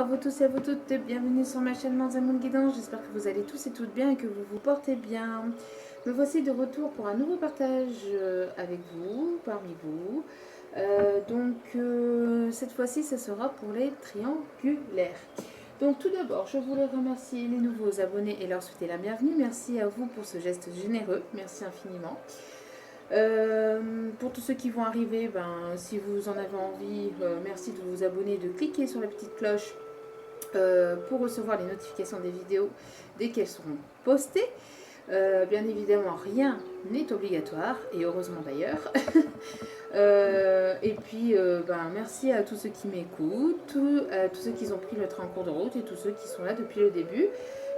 à vous tous et à vous toutes, bienvenue sur ma chaîne Dans un monde guidant. J'espère que vous allez tous et toutes bien et que vous vous portez bien. Me voici de retour pour un nouveau partage avec vous, parmi vous. Cette fois-ci, ce sera pour les triangulaires. Donc tout d'abord, je voulais remercier les nouveaux abonnés et leur souhaiter la bienvenue. Merci à vous pour ce geste généreux, merci infiniment. Pour tous ceux qui vont arriver, si vous en avez envie, merci de vous abonner, de cliquer sur la petite cloche pour recevoir les notifications des vidéos dès qu'elles seront postées. Bien évidemment, rien n'est obligatoire, et heureusement d'ailleurs. Merci à tous ceux qui m'écoutent, à tous ceux qui ont pris le train en cours de route et tous ceux qui sont là depuis le début,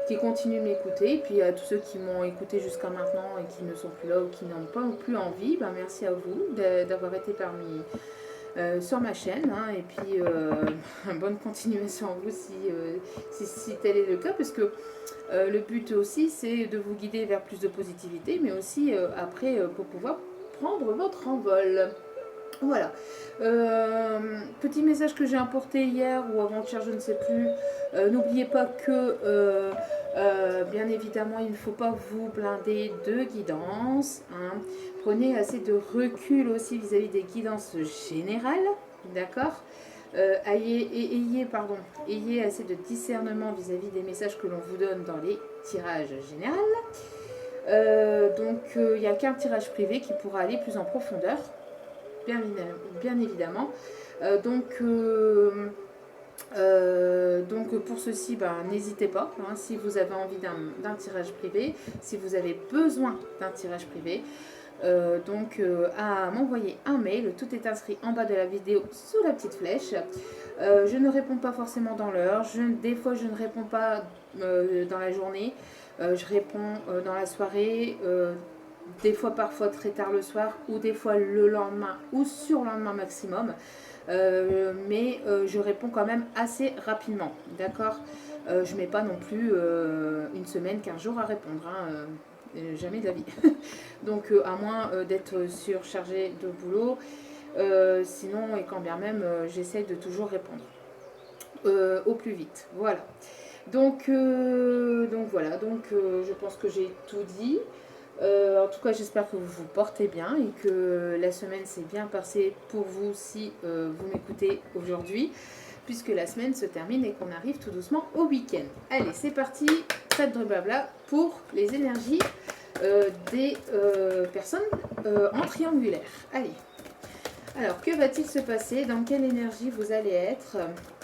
qui continuent de m'écouter, et puis à tous ceux qui m'ont écouté jusqu'à maintenant et qui ne sont plus là ou qui n'ont pas plus envie, merci à vous d'avoir été parmi sur ma chaîne, hein, et puis bonne continuation à vous si tel est le cas, parce que le but aussi c'est de vous guider vers plus de positivité, mais aussi après pour pouvoir prendre votre envol. Voilà. Petit message que j'ai importé hier ou avant-hier, je ne sais plus. N'oubliez pas que, bien évidemment, il ne faut pas vous blinder de guidance. Hein. Prenez assez de recul aussi vis-à-vis des guidances générales. D'accord. Ayez assez de discernement vis-à-vis des messages que l'on vous donne dans les tirages généraux. Il n'y a qu'un tirage privé qui pourra aller plus en profondeur. Bien évidemment. Pour ceci, n'hésitez pas, hein, si vous avez envie d'un tirage privé, si vous avez besoin d'un tirage privé, à m'envoyer un mail. Tout est inscrit en bas de la vidéo sous la petite flèche. Je ne réponds pas forcément dans l'heure, des fois je ne réponds pas dans la journée, je réponds dans la soirée, des fois parfois très tard le soir, ou des fois le lendemain ou sur lendemain maximum, mais je réponds quand même assez rapidement, d'accord. Je mets pas non plus une semaine, 15 jours à répondre, hein, jamais de la vie. Donc à moins d'être surchargé de boulot, sinon, et quand bien même, j'essaie de toujours répondre au plus vite. Voilà. Donc je pense que j'ai tout dit. En tout cas, j'espère que vous vous portez bien et que la semaine s'est bien passée pour vous si vous m'écoutez aujourd'hui, puisque la semaine se termine et qu'on arrive tout doucement au week-end. Allez, c'est parti, trêve de blabla pour les énergies des personnes en triangulaire. Allez, alors que va-t-il se passer? Dans quelle énergie vous allez être?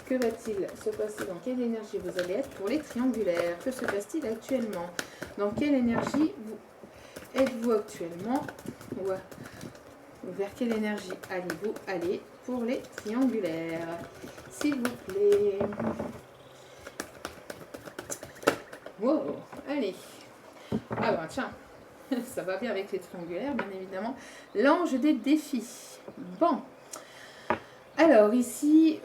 Que va-t-il se passer? Dans quelle énergie vous allez être pour les triangulaires? Que se passe-t-il actuellement? Dans quelle énergie êtes-vous actuellement? Vers quelle énergie allez-vous aller pour les triangulaires? S'il vous plaît. Wow, allez. Ah tiens, ça va bien avec les triangulaires, bien évidemment. L'ange des défis. Bon. Alors ici,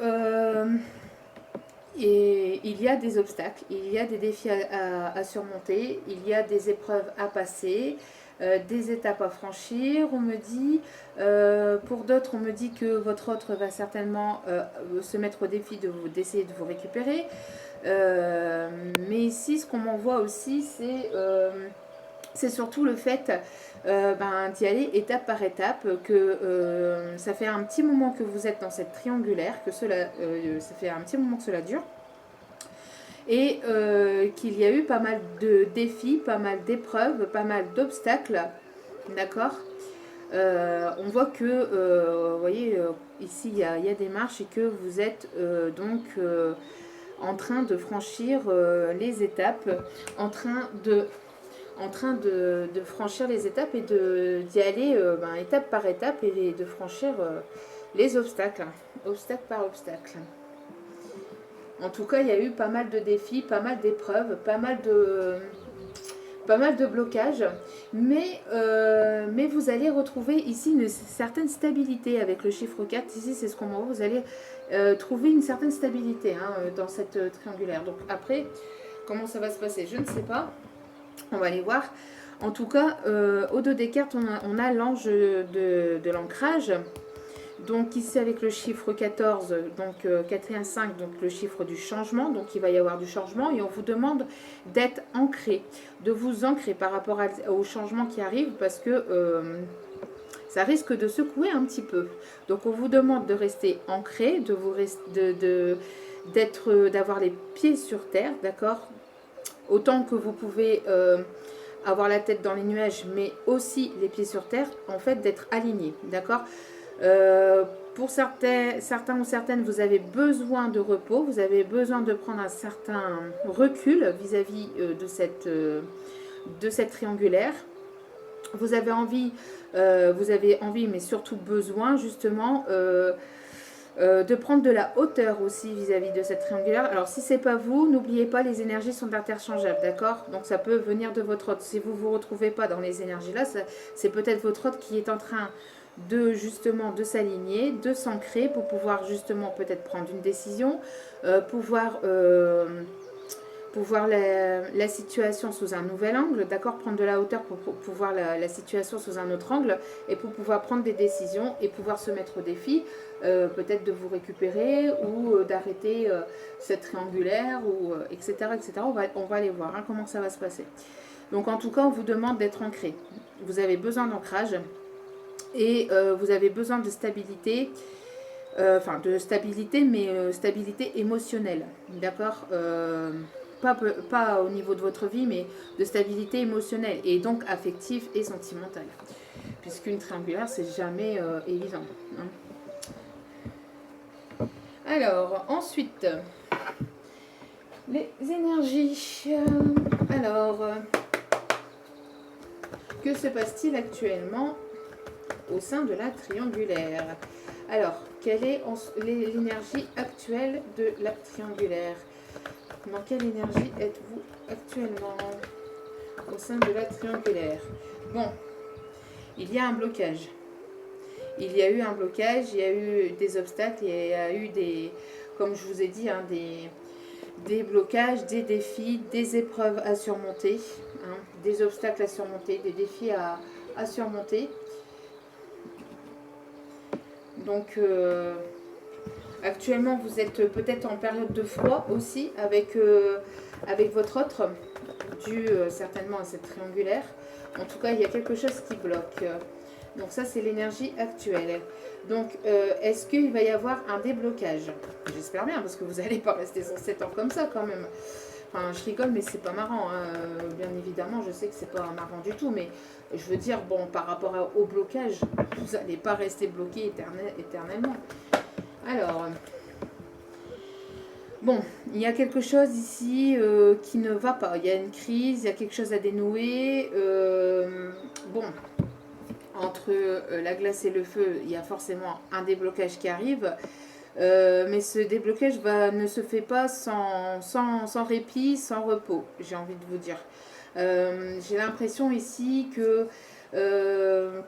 il y a des obstacles, il y a des défis à surmonter, il y a des épreuves à passer, des étapes à franchir, on me dit. Pour d'autres, on me dit que votre autre va certainement se mettre au défi d'essayer de vous récupérer. Mais ici, ce qu'on m'envoie aussi, c'est surtout le fait d'y aller étape par étape, que ça fait un petit moment que vous êtes dans cette triangulaire, que ça fait un petit moment que cela dure, et qu'il y a eu pas mal de défis, pas mal d'épreuves, pas mal d'obstacles, d'accord. On voit que, vous voyez, ici il y a des marches et que vous êtes en train de franchir les étapes, en train de franchir les étapes et d'y aller étape par étape et de franchir les obstacles, obstacle par obstacle. En tout cas, il y a eu pas mal de défis, pas mal d'épreuves, pas mal de blocages, mais vous allez retrouver ici une certaine stabilité avec le chiffre 4. Ici, c'est ce qu'on m'envoie. Vous allez trouver une certaine stabilité, hein, dans cette triangulaire. Donc après, comment ça va se passer, je ne sais pas. On va aller voir. En tout cas, au dos des cartes, on a l'ange de l'ancrage. Donc ici avec le chiffre 14, donc 4 et 1, 5, donc le chiffre du changement, donc il va y avoir du changement et on vous demande d'être ancré, de vous ancrer par rapport au changement qui arrive parce que ça risque de secouer un petit peu. Donc on vous demande de rester ancré, d'avoir les pieds sur terre, d'accord? Autant que vous pouvez avoir la tête dans les nuages, mais aussi les pieds sur terre, en fait d'être aligné, d'accord? Pour certains ou certaines, vous avez besoin de repos, vous avez besoin de prendre un certain recul vis-à-vis de cette triangulaire. Vous avez envie, mais surtout besoin justement de prendre de la hauteur aussi vis-à-vis de cette triangulaire. Alors si c'est pas vous, n'oubliez pas, les énergies sont interchangeables, d'accord? Donc ça peut venir de votre hôte. Si vous ne vous retrouvez pas dans les énergies là, c'est peut-être votre hôte qui est en train de justement de s'aligner, de s'ancrer pour pouvoir justement peut-être prendre une décision, pour voir la situation sous un nouvel angle, d'accord, prendre de la hauteur pour voir la situation sous un autre angle et pour pouvoir prendre des décisions et pouvoir se mettre au défi, peut-être de vous récupérer ou d'arrêter cette triangulaire, ou, etc., etc. On va aller voir comment ça va se passer. Donc en tout cas, on vous demande d'être ancré. Vous avez besoin d'ancrage et vous avez besoin de stabilité. De stabilité, mais stabilité émotionnelle, d'accord, pas au niveau de votre vie, mais de stabilité émotionnelle et donc affective et sentimentale. Puisqu'une triangulaire, c'est jamais évident. Hein. Alors, ensuite, les énergies. Que se passe-t-il actuellement au sein de la triangulaire? Alors, quelle est l'énergie actuelle de la triangulaire? Dans quelle énergie êtes-vous actuellement au sein de la triangulaire? Bon, il y a un blocage. Il y a eu un blocage, il y a eu des obstacles, il y a eu comme je vous ai dit, des blocages, des défis, des épreuves à surmonter, des obstacles à surmonter, des défis à surmonter. Donc, actuellement, vous êtes peut-être en période de froid aussi avec votre autre, dû certainement à cette triangulaire. En tout cas, il y a quelque chose qui bloque. Donc ça, c'est l'énergie actuelle. Donc, est-ce qu'il va y avoir un déblocage? J'espère bien, parce que vous n'allez pas rester 107 ans comme ça quand même. Enfin, je rigole, mais c'est pas marrant. Hein. Bien évidemment, je sais que c'est pas marrant du tout, mais je veux dire, bon, par rapport au blocage, vous n'allez pas rester bloqué éternellement. Alors, bon, il y a quelque chose ici qui ne va pas. Il y a une crise, il y a quelque chose à dénouer. Bon, entre la glace et le feu, il y a forcément un déblocage qui arrive. Mais ce déblocage ne se fait pas sans répit, sans repos, j'ai envie de vous dire. J'ai l'impression ici que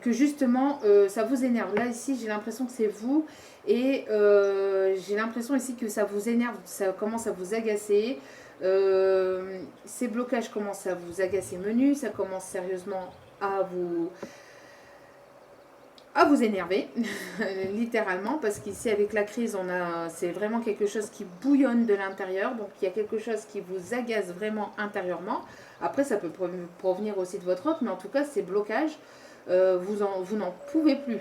justement, ça vous énerve. Là, ici, j'ai l'impression que c'est vous. Et j'ai l'impression ici que ça vous énerve, ça commence à vous agacer. Ces blocages commencent à vous agacer menu, ça commence sérieusement à vous énerver, littéralement, parce qu'ici avec la crise, c'est vraiment quelque chose qui bouillonne de l'intérieur, donc il y a quelque chose qui vous agace vraiment intérieurement. Après, ça peut provenir aussi de votre hôte, mais en tout cas, ces blocages, vous n'en pouvez plus.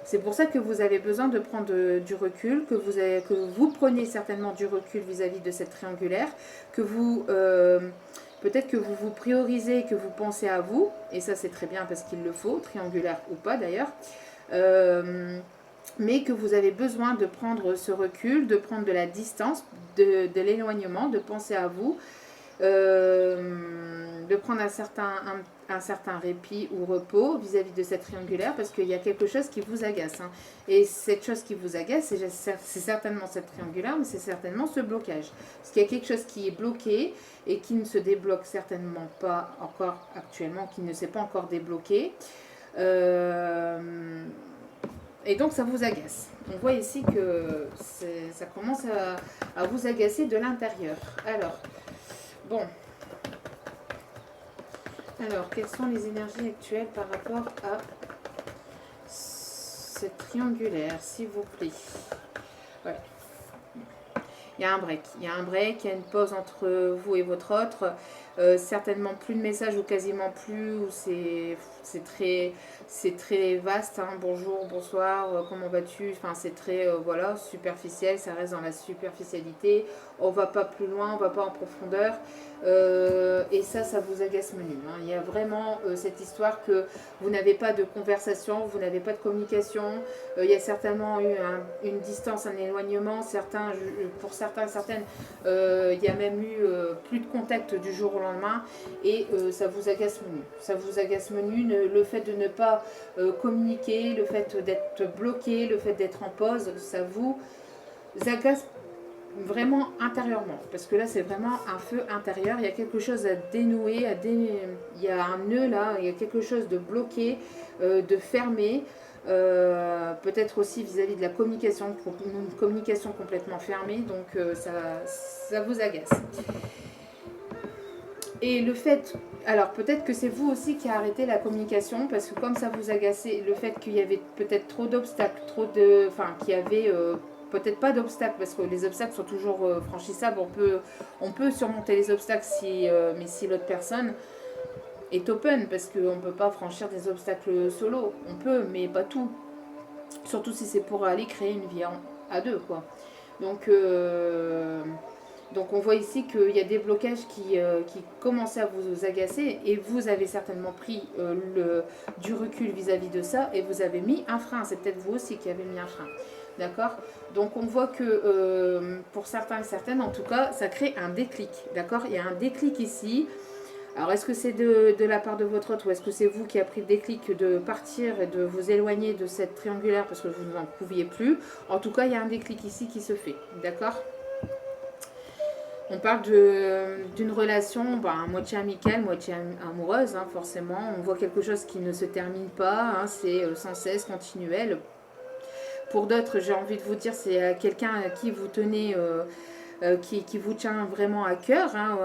C'est pour ça que vous avez besoin de prendre du recul, que vous preniez certainement du recul vis-à-vis de cette triangulaire, que vous... peut-être que vous vous priorisez, que vous pensez à vous, et ça c'est très bien parce qu'il le faut, triangulaire ou pas d'ailleurs, mais que vous avez besoin de prendre ce recul, de prendre de la distance, de l'éloignement, de penser à vous, de prendre un certain répit ou repos vis-à-vis de cette triangulaire parce qu'il y a quelque chose qui vous agace. Hein. Et cette chose qui vous agace, c'est certainement cette triangulaire, mais c'est certainement ce blocage. Parce qu'il y a quelque chose qui est bloqué et qui ne se débloque certainement pas encore actuellement, qui ne s'est pas encore débloqué. Et donc ça vous agace. On voit ici que ça commence à vous agacer de l'intérieur. Alors, bon. Alors, quelles sont les énergies actuelles par rapport à cette triangulaire, s'il vous plaît. Ouais. Il y a un break. Il y a un break, il y a une pause entre vous et votre autre. Certainement plus de messages ou quasiment plus. Ou c'est très vaste. Hein. Bonjour, bonsoir, comment vas-tu? Enfin, c'est très voilà, superficiel. Ça reste dans la superficialité. On va pas plus loin, on va pas en profondeur. Et ça vous agace menu. Hein. Il y a vraiment cette histoire que vous n'avez pas de conversation, vous n'avez pas de communication. Il y a certainement eu une distance, un éloignement. Pour certains et certaines, il y a même eu plus de contact du jour au lendemain. Et ça vous agace menu. Ça vous agace menu. Le fait de ne pas communiquer, le fait d'être bloqué, le fait d'être en pause, ça vous agace vraiment intérieurement, parce que là c'est vraiment un feu intérieur, il y a quelque chose à dénouer, il y a un nœud là, il y a quelque chose de bloqué, de fermé, peut-être aussi vis-à-vis de la communication, une communication complètement fermée, donc ça vous agace. Et le fait, alors peut-être que c'est vous aussi qui a arrêté la communication, parce que comme ça vous agacez, le fait qu'il y avait peut-être trop d'obstacles, qu'il y avait peut-être pas d'obstacles, parce que les obstacles sont toujours franchissables, on peut surmonter les obstacles, mais si l'autre personne est open, parce qu'on ne peut pas franchir des obstacles solo, on peut, mais pas tout. Surtout si c'est pour aller créer une vie à deux, quoi. Donc on voit ici qu'il y a des blocages qui commençaient à vous agacer, et vous avez certainement pris du recul vis-à-vis de ça, et vous avez mis un frein. C'est peut-être vous aussi qui avez mis un frein. D'accord? Donc on voit que pour certains et certaines, en tout cas, ça crée un déclic. D'accord? Il y a un déclic ici. Alors est-ce que c'est de la part de votre autre, ou est-ce que c'est vous qui a pris le déclic de partir et de vous éloigner de cette triangulaire parce que vous n'en pouviez plus? En tout cas, il y a un déclic ici qui se fait. D'accord? On parle d'une relation moitié amicale, moitié amoureuse, hein, forcément. On voit quelque chose qui ne se termine pas, hein, c'est sans cesse continuel. Pour d'autres, j'ai envie de vous dire, c'est quelqu'un à qui vous tenez, qui vous tient vraiment à cœur, hein,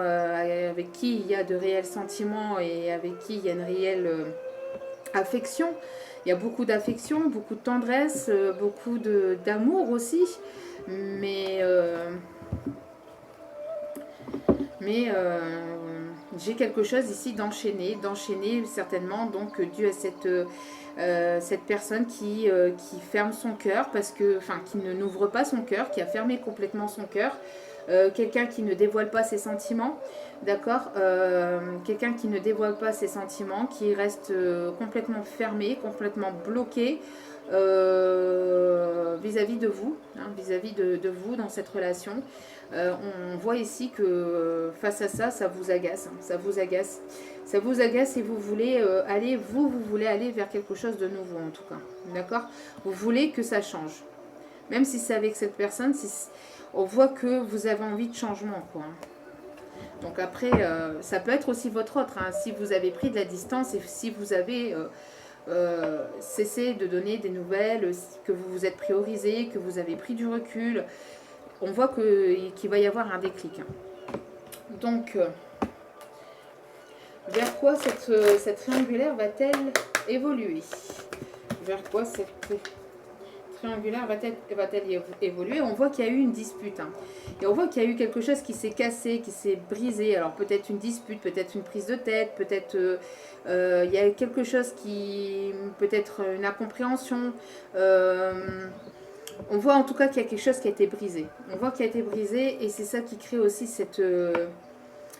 avec qui il y a de réels sentiments et avec qui il y a une réelle affection. Il y a beaucoup d'affection, beaucoup de tendresse, beaucoup d'amour aussi. Mais j'ai quelque chose ici d'enchaîné certainement, donc dû à cette personne qui ferme son cœur, qui ne n'ouvre pas son cœur, qui a fermé complètement son cœur. Quelqu'un qui ne dévoile pas ses sentiments, d'accord, quelqu'un qui ne dévoile pas ses sentiments, qui reste complètement fermé, complètement bloqué vis-à-vis de vous, hein, vis-à-vis de vous dans cette relation. On voit ici que face à ça, ça vous agace, hein, ça vous agace et vous voulez vous voulez aller vers quelque chose de nouveau en tout cas, d'accord. Vous voulez que ça change, même si c'est avec cette personne, on voit que vous avez envie de changement, quoi. Donc après, ça peut être aussi votre autre, hein, si vous avez pris de la distance et si vous avez cessé de donner des nouvelles, que vous vous êtes priorisé, que vous avez pris du recul. On voit qu'il va y avoir un déclic. Donc, vers quoi cette triangulaire va-t-elle évoluer? Vers quoi cette triangulaire va-t-elle évoluer? On voit qu'il y a eu une dispute. Hein. Et on voit qu'il y a eu quelque chose qui s'est cassé, qui s'est brisé. Alors peut-être une dispute, peut-être une prise de tête, peut-être il y a quelque chose peut-être une incompréhension. On voit en tout cas qu'il y a quelque chose qui a été brisé. On voit qu'il a été brisé et c'est ça qui crée aussi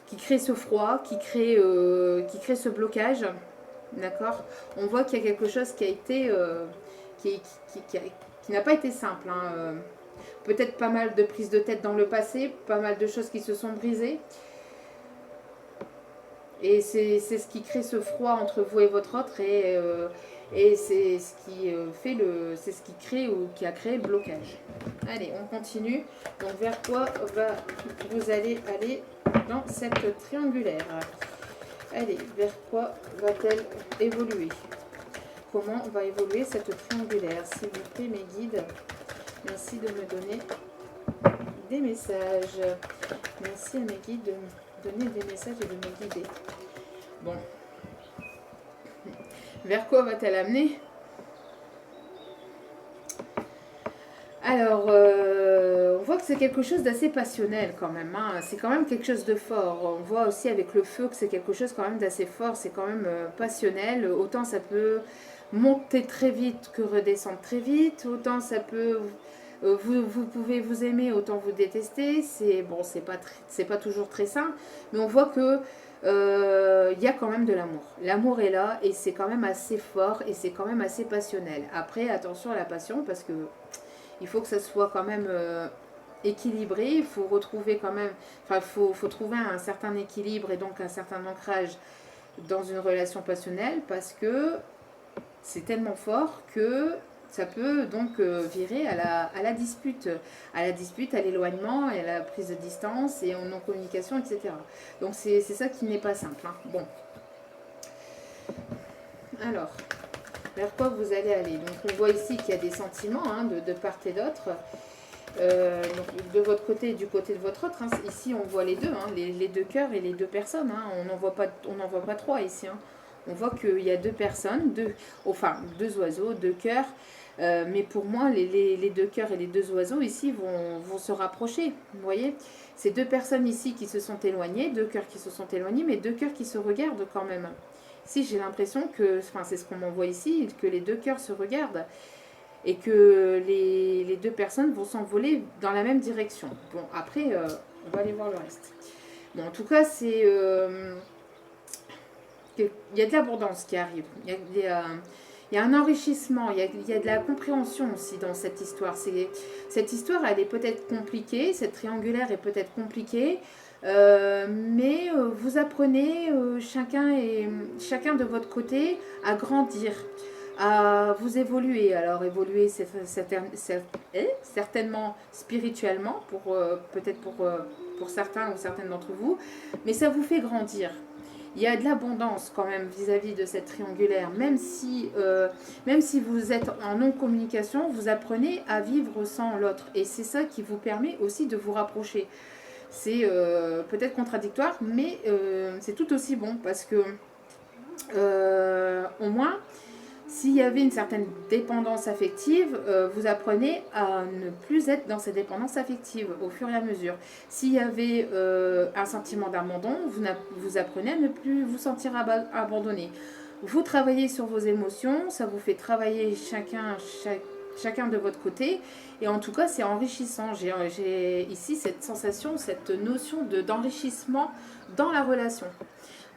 qui crée ce froid, qui crée ce blocage. D'accord? On voit qu'il y a quelque chose qui a été qui n'a pas été simple. Hein. Peut-être pas mal de prises de tête dans le passé, pas mal de choses qui se sont brisées. Et c'est ce qui crée ce froid entre vous et votre autre et c'est ce qui c'est ce qui crée ou qui a créé le blocage. Allez, on continue. Donc vers quoi vous allez aller dans cette triangulaire? Allez, vers quoi va-t-elle évoluer? Comment va évoluer cette triangulaire? S'il vous plaît, mes guides, merci de me donner des messages. Merci à mes guides de me donner des messages et de me guider. Bon. Vers quoi va-t-elle amener? Alors, on voit que c'est quelque chose d'assez passionnel quand même, hein. C'est quand même quelque chose de fort. On voit aussi avec le feu que c'est quelque chose quand même d'assez fort. C'est quand même passionnel. Autant ça peut monter très vite que redescendre très vite. Autant ça peut... vous pouvez vous aimer, autant vous détester. C'est bon, c'est pas toujours très sain. Mais on voit que y a quand même de l'amour. L'amour est là et c'est quand même assez fort et c'est quand même assez passionnel. Après, attention à la passion parce que il faut que ça soit quand même équilibré. Il faut retrouver quand même, enfin, faut trouver un certain équilibre et donc un certain ancrage dans une relation passionnelle parce que c'est tellement fort que ça peut donc virer à la dispute, à l'éloignement, à la prise de distance et en non-communication, etc. Donc c'est ça qui n'est pas simple, hein. Bon, alors, vers quoi vous allez aller? Donc on voit ici qu'il y a des sentiments, hein, de part et d'autre. Donc de votre côté et du côté de votre autre, hein. Ici on voit les deux, hein, les deux cœurs et les deux personnes, hein. On n'en voit pas trois ici, hein. On voit qu'il y a deux personnes, enfin deux oiseaux, deux cœurs. Mais pour moi, les deux cœurs et les deux oiseaux ici vont se rapprocher. Vous voyez, ces deux personnes ici qui se sont éloignées, deux cœurs qui se sont éloignés, mais deux cœurs qui se regardent quand même. Si j'ai l'impression que, enfin c'est ce qu'on m'envoie ici, que les deux cœurs se regardent et que les deux personnes vont s'envoler dans la même direction. Bon, après, on va aller voir le reste. Bon, en tout cas, il y a de l'abondance qui arrive. Il y a un enrichissement, il y a de la compréhension aussi dans cette histoire. Cette histoire, elle est peut-être compliquée, cette triangulaire est peut-être compliquée, mais vous apprenez chacun de votre côté à grandir, à vous évoluer. Alors évoluer, c'est certainement spirituellement, peut-être pour certains ou certaines d'entre vous, mais ça vous fait grandir. Il y a de l'abondance quand même vis-à-vis de cette triangulaire. Même si vous êtes en non-communication, vous apprenez à vivre sans l'autre. Et c'est ça qui vous permet aussi de vous rapprocher. C'est peut-être contradictoire, mais c'est tout aussi bon parce que au moins, s'il y avait une certaine dépendance affective, vous apprenez à ne plus être dans cette dépendance affective au fur et à mesure. S'il y avait un sentiment d'abandon, vous apprenez à ne plus vous sentir abandonné. Vous travaillez sur vos émotions, ça vous fait travailler chacun de votre côté. Et en tout cas, c'est enrichissant. J'ai ici cette sensation, cette notion d'enrichissement dans la relation.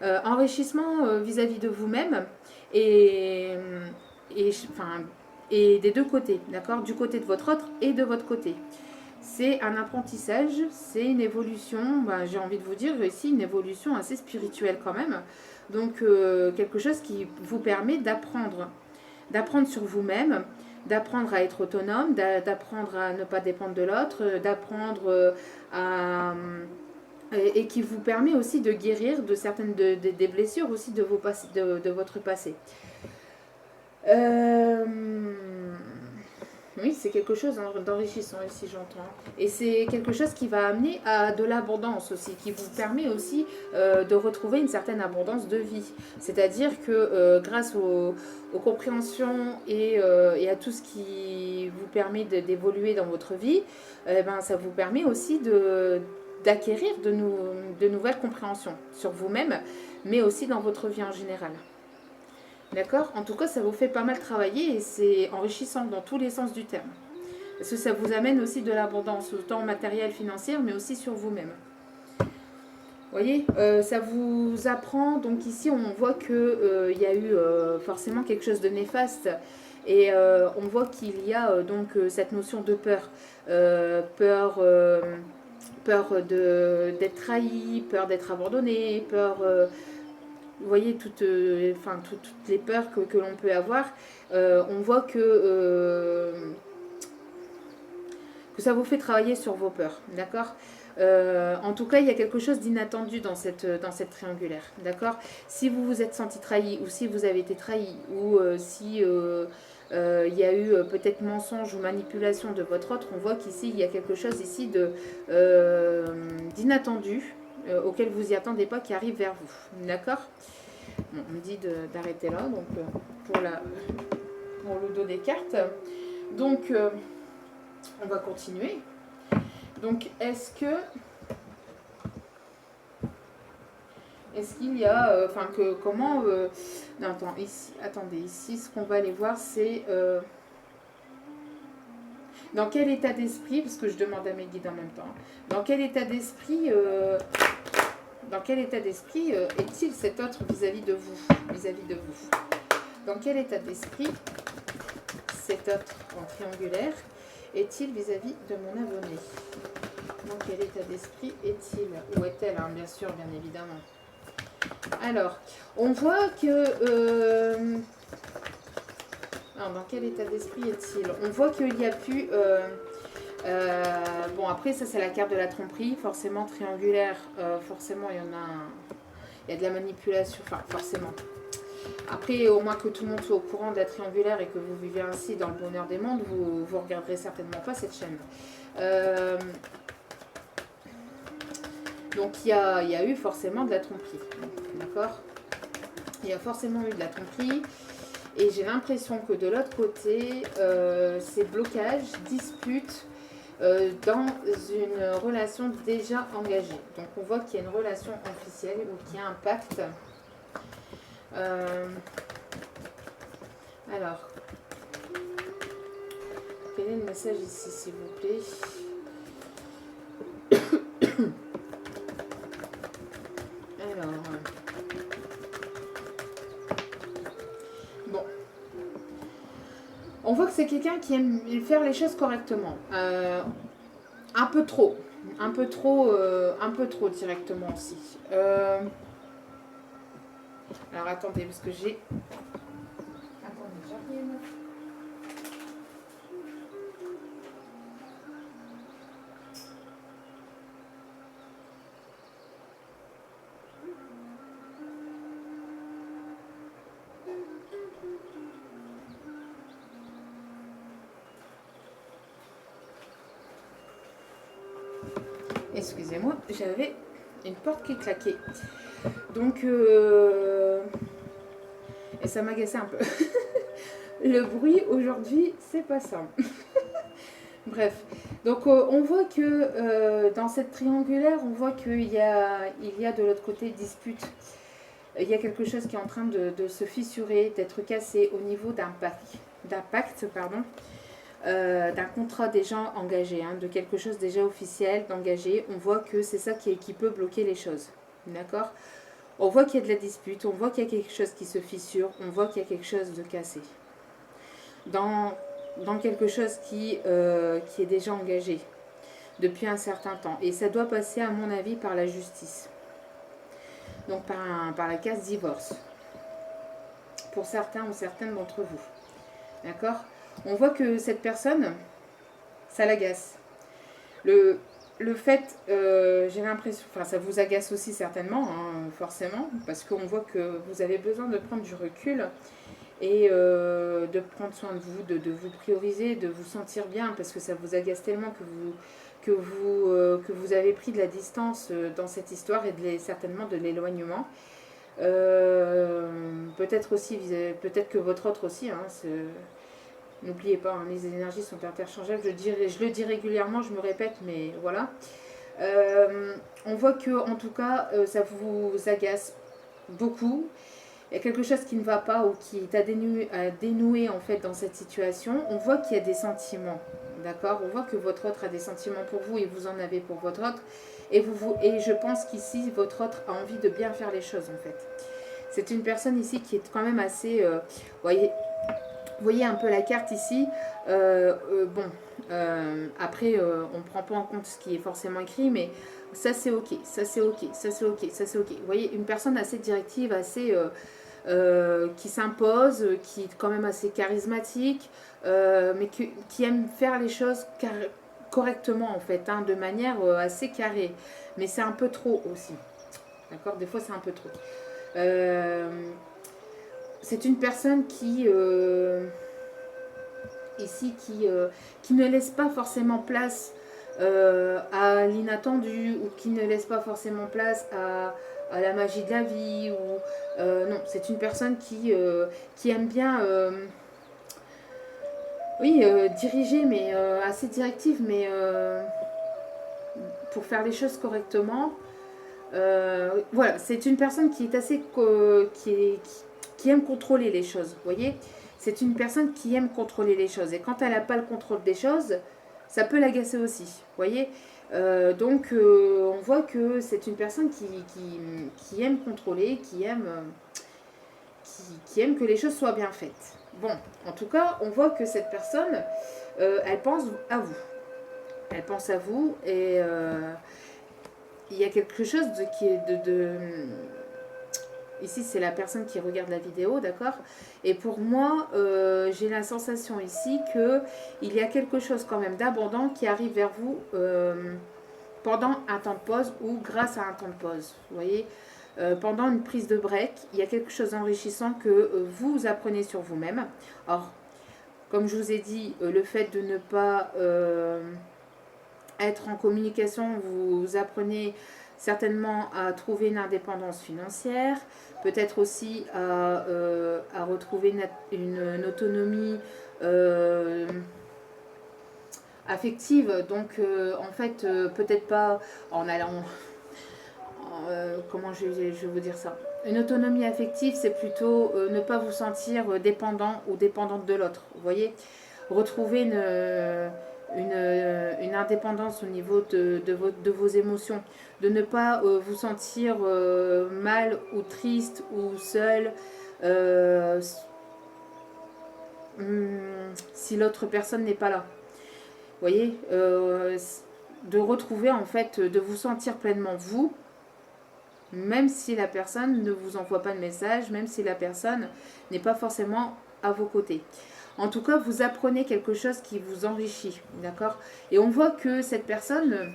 Enrichissement vis-à-vis de vous-même et, enfin, et des deux côtés, d'accord? Du côté de votre autre et de votre côté. C'est un apprentissage, c'est une évolution, j'ai envie de vous dire ici, une évolution assez spirituelle quand même. Donc quelque chose qui vous permet d'apprendre sur vous-même, d'apprendre à être autonome, d'apprendre à ne pas dépendre de l'autre, d'apprendre à et qui vous permet aussi de guérir de certaines des blessures aussi de votre passé. Oui, c'est quelque chose d'enrichissant ici, j'entends. Et c'est quelque chose qui va amener à de l'abondance aussi, qui vous permet aussi de retrouver une certaine abondance de vie. C'est-à-dire que grâce aux compréhensions et à tout ce qui vous permet d'évoluer dans votre vie, ça vous permet aussi d'acquérir de nouvelles compréhensions sur vous-même, mais aussi dans votre vie en général. D'accord? En tout cas, ça vous fait pas mal travailler et c'est enrichissant dans tous les sens du terme. Parce que ça vous amène aussi de l'abondance, autant matérielle, financière, mais aussi sur vous-même. Vous voyez, ça vous apprend, donc ici on voit qu'il y a eu forcément quelque chose de néfaste. Et on voit qu'il y a donc cette notion de peur. Peur d'être trahi, peur d'être abandonné, peur... vous voyez toutes les peurs que l'on peut avoir. On voit que ça vous fait travailler sur vos peurs, d'accord? En tout cas, il y a quelque chose d'inattendu dans cette triangulaire, d'accord? Si vous vous êtes senti trahi ou si vous avez été trahi ou si il y a eu peut-être mensonge ou manipulation de votre autre, on voit qu'ici, il y a quelque chose ici d'inattendu auquel vous n'y attendez pas qui arrive vers vous, d'accord? Bon, on me dit d'arrêter là, donc pour le dos des cartes. Donc, On va continuer. Donc, est-ce qu'il y a, enfin que comment, non, attendez, ici, ce qu'on va aller voir, c'est dans quel état d'esprit, parce que je demande à mes guides en même temps, dans quel état d'esprit, est-il cet autre vis-à-vis de vous, Dans quel état d'esprit cet autre en triangulaire est-il vis-à-vis de mon abonné? Dans quel état d'esprit est-il? Ou est-elle, hein, bien sûr, bien évidemment. Alors, on voit que... alors, dans quel état d'esprit est-il? On voit qu'il y a pu... bon, après, ça, c'est la carte de la tromperie. Forcément, triangulaire, forcément, il y en a... Il y a de la manipulation, enfin, forcément. Après, au moins que tout le monde soit au courant de la triangulaire et que vous vivez ainsi dans le bonheur des mondes, vous ne regarderez certainement pas cette chaîne. Donc, il y a eu forcément de la tromperie. D'accord? Il y a forcément eu de la tromperie. Et j'ai l'impression que de l'autre côté, c'est blocage, dispute dans une relation déjà engagée. Donc on voit qu'il y a une relation officielle ou qu'il y a un pacte. Alors, quel est le message ici, s'il vous plaît? Alors, bon. On voit que c'est quelqu'un qui aime faire les choses correctement. Un peu trop directement aussi. Alors attendez, parce que j'ai... Attendez, j'arrive. Excusez-moi, j'avais une porte qui claquait. Donc, et ça m'agaçait un peu. Le bruit aujourd'hui, c'est pas ça. Bref, donc on voit que dans cette triangulaire, on voit qu'il y a de l'autre côté dispute. Il y a quelque chose qui est en train de se fissurer, d'être cassé au niveau d'un pacte, d'un contrat déjà engagé, hein, de quelque chose déjà officiel, d'engagé. On voit que c'est ça qui peut bloquer les choses. D'accord? On voit qu'il y a de la dispute, on voit qu'il y a quelque chose qui se fissure, on voit qu'il y a quelque chose de cassé. Dans quelque chose qui est déjà engagé depuis un certain temps. Et ça doit passer, à mon avis, par la justice. Donc par la case divorce. Pour certains ou certaines d'entre vous. D'accord? On voit que cette personne, ça l'agace. Le fait, j'ai l'impression, enfin ça vous agace aussi certainement, hein, forcément, parce qu'on voit que vous avez besoin de prendre du recul et de prendre soin de vous, de vous prioriser, de vous sentir bien, parce que ça vous agace tellement que vous avez pris de la distance dans cette histoire et certainement de l'éloignement. Peut-être aussi, peut-être que votre autre aussi, hein, n'oubliez pas, hein, les énergies sont interchangeables, je le dis régulièrement, je me répète, mais voilà. On voit que, en tout cas, ça vous agace beaucoup. Il y a quelque chose qui ne va pas ou qui est à dénouer en fait dans cette situation. On voit qu'il y a des sentiments, d'accord? On voit que votre autre a des sentiments pour vous et vous en avez pour votre autre. Et je pense qu'ici, votre autre a envie de bien faire les choses en fait. C'est une personne ici qui est quand même assez... vous voyez un peu la carte ici. Après, on ne prend pas en compte ce qui est forcément écrit, mais ça c'est ok, ça c'est ok, ça c'est ok, ça c'est ok. Vous voyez, une personne assez directive, assez qui s'impose, qui est quand même assez charismatique, mais qui aime faire les choses correctement en fait, hein, de manière assez carrée. Mais c'est un peu trop aussi. D'accord? Des fois c'est un peu trop. C'est une personne qui ici qui ne laisse pas forcément place à l'inattendu ou qui ne laisse pas forcément place à la magie de la vie ou non, c'est une personne qui aime bien Oui, dirigée, mais assez directive, mais pour faire les choses correctement. Voilà, c'est une personne qui est assez qui aime contrôler les choses, vous voyez. C'est une personne qui aime contrôler les choses et quand elle n'a pas le contrôle des choses, ça peut l'agacer aussi, vous voyez. Donc on voit que c'est une personne qui aime contrôler, qui aime que les choses soient bien faites. Bon, en tout cas, on voit que cette personne, elle pense à vous. Elle pense à vous et il y a quelque chose qui est Ici, c'est la personne qui regarde la vidéo, d'accord. Et pour moi, j'ai la sensation ici que il y a quelque chose quand même d'abondant qui arrive vers vous pendant un temps de pause ou grâce à un temps de pause. Vous voyez, pendant une prise de break, il y a quelque chose d'enrichissant que vous apprenez sur vous-même. Or, comme je vous ai dit, le fait de ne pas être en communication, vous apprenez certainement à trouver une indépendance financière, peut-être aussi à retrouver une autonomie affective. Donc, en fait, peut-être pas en allant. Comment je vais vous dire ça. Une autonomie affective, c'est plutôt ne pas vous sentir dépendant ou dépendante de l'autre. Vous voyez, retrouver une indépendance au niveau de vos émotions, de ne pas vous sentir mal ou triste ou seul si l'autre personne n'est pas là. Vous voyez, de retrouver en fait, de vous sentir pleinement vous, même si la personne ne vous envoie pas de message, même si la personne n'est pas forcément à vos côtés. En tout cas, vous apprenez quelque chose qui vous enrichit, d'accord. Et on voit que cette personne,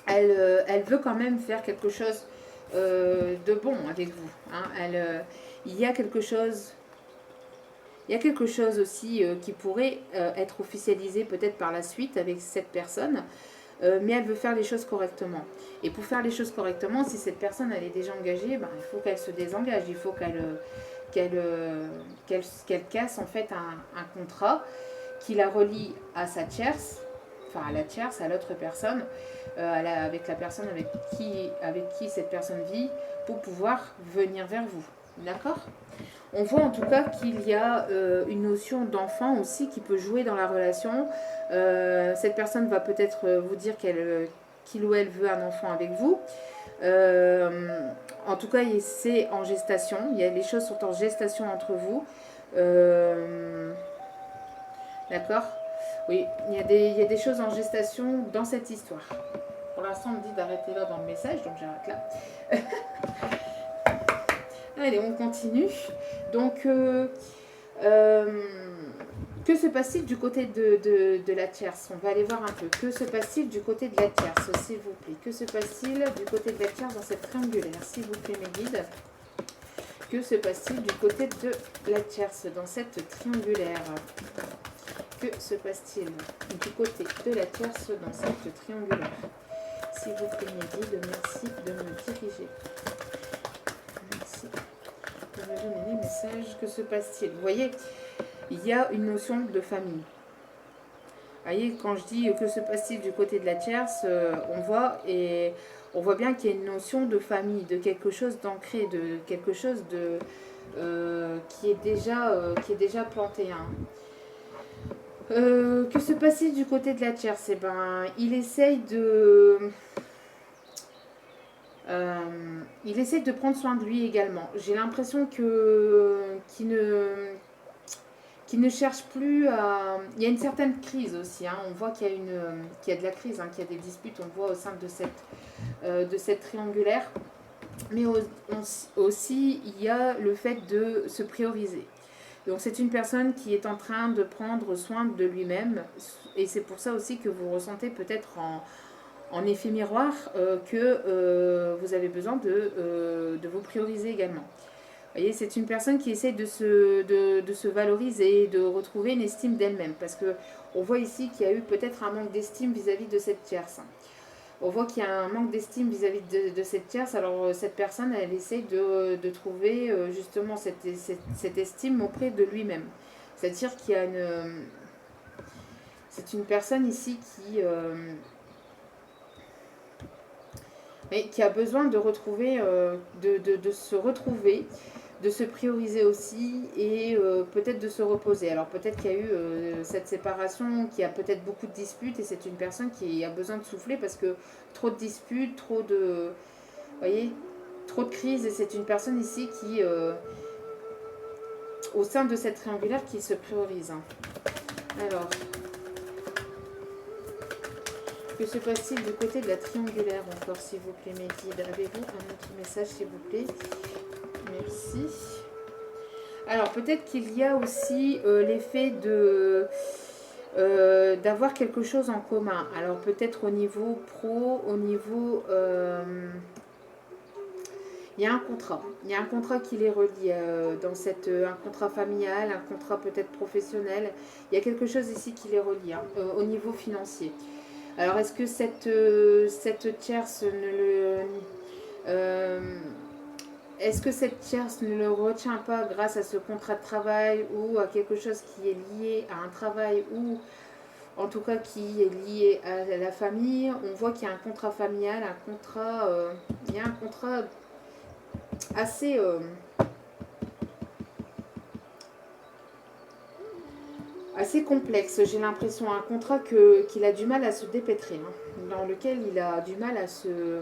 elle veut quand même faire quelque chose de bon avec vous. Hein. Il y a quelque chose, aussi qui pourrait être officialisé peut-être par la suite avec cette personne. Mais elle veut faire les choses correctement. Et pour faire les choses correctement, si cette personne elle est déjà engagée, ben, il faut qu'elle se désengage, il faut qu'elle casse en fait un contrat qui la relie à sa tierce, enfin à la tierce, à l'autre personne, avec la personne avec qui cette personne vit, pour pouvoir venir vers vous. D'accord. On voit en tout cas qu'il y a une notion d'enfant aussi qui peut jouer dans la relation. Cette personne va peut-être vous dire qu'il ou elle veut un enfant avec vous. En tout cas, c'est en gestation. Les choses sont en gestation entre vous. D'accord. Oui, il y a des choses en gestation dans cette histoire. Pour l'instant, on me dit d'arrêter là dans le message, donc j'arrête là. Allez, on continue. Donc, que se passe-t-il du côté de la tierce? On va aller voir un peu. Que se passe-t-il du côté de la tierce, s'il vous plaît? Que se passe-t-il du côté de la tierce dans cette triangulaire, s'il vous plaît, mes guides? Que se passe-t-il du côté de la tierce dans cette triangulaire? Que se passe-t-il du côté de la tierce dans cette triangulaire? S'il vous plaît, mes guides, merci de me diriger. Merci de me donner les messages. Que se passe-t-il? Vous voyez, il y a une notion de famille. Vous voyez, quand je dis que se passe-t-il du côté de la tierce, on voit bien qu'il y a une notion de famille, de quelque chose d'ancré, de quelque chose qui est déjà planté. Hein. Que se passe-t-il du côté de la tierce? Eh ben, il essaye de prendre soin de lui également. J'ai l'impression qu'il ne cherche plus à... Il y a une certaine crise aussi. Hein. On voit qu'il y a de la crise, hein, qu'il y a des disputes. On voit au sein de cette triangulaire. Mais aussi, il y a le fait de se prioriser. Donc c'est une personne qui est en train de prendre soin de lui-même. Et c'est pour ça aussi que vous ressentez peut-être en effet miroir que vous avez besoin de vous prioriser également. Vous voyez, c'est une personne qui essaie de se valoriser, de retrouver une estime d'elle-même. Parce qu'on voit ici qu'il y a eu peut-être un manque d'estime vis-à-vis de cette tierce. On voit qu'il y a un manque d'estime vis-à-vis de cette tierce. Alors cette personne, elle essaie de trouver justement cette estime auprès de lui-même. C'est-à-dire qu'il y a C'est une personne ici qui a besoin de retrouver, de se retrouver, de se prioriser aussi et peut-être de se reposer. Alors peut-être qu'il y a eu cette séparation, qu'il y a peut-être beaucoup de disputes et c'est une personne qui a besoin de souffler parce que trop de disputes, trop de, voyez, trop de crises et c'est une personne ici qui, au sein de cette triangulaire, qui se priorise. Alors, que se passe-t-il du côté de la triangulaire encore, s'il vous plaît, mes guides? Avez-vous un autre message, s'il vous plaît? Merci. Alors, peut-être qu'il y a aussi l'effet de d'avoir quelque chose en commun. Alors, peut-être au niveau pro, au niveau... il y a un contrat. Il y a un contrat qui les relie dans cette... un contrat familial, un contrat peut-être professionnel. Il y a quelque chose ici qui les relie au niveau financier. Alors, est-ce que cette tierce est-ce que cette tierce ne le retient pas grâce à ce contrat de travail ou à quelque chose qui est lié à un travail ou en tout cas qui est lié à la famille? On voit qu'il y a un contrat familial, il y a un contrat assez... assez complexe, j'ai l'impression, un contrat qu'il a du mal à se dépêtrer, dans lequel il a du mal à se...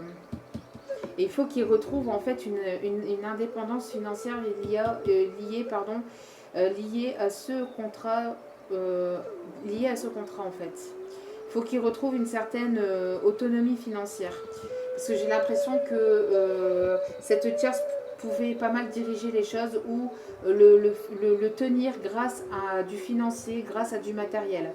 Et il faut qu'il retrouve en fait une indépendance financière liée à ce contrat, en fait. Il faut qu'il retrouve une certaine autonomie financière. Parce que j'ai l'impression que cette tierce pouvait pas mal diriger les choses ou le tenir grâce à du financier, grâce à du matériel.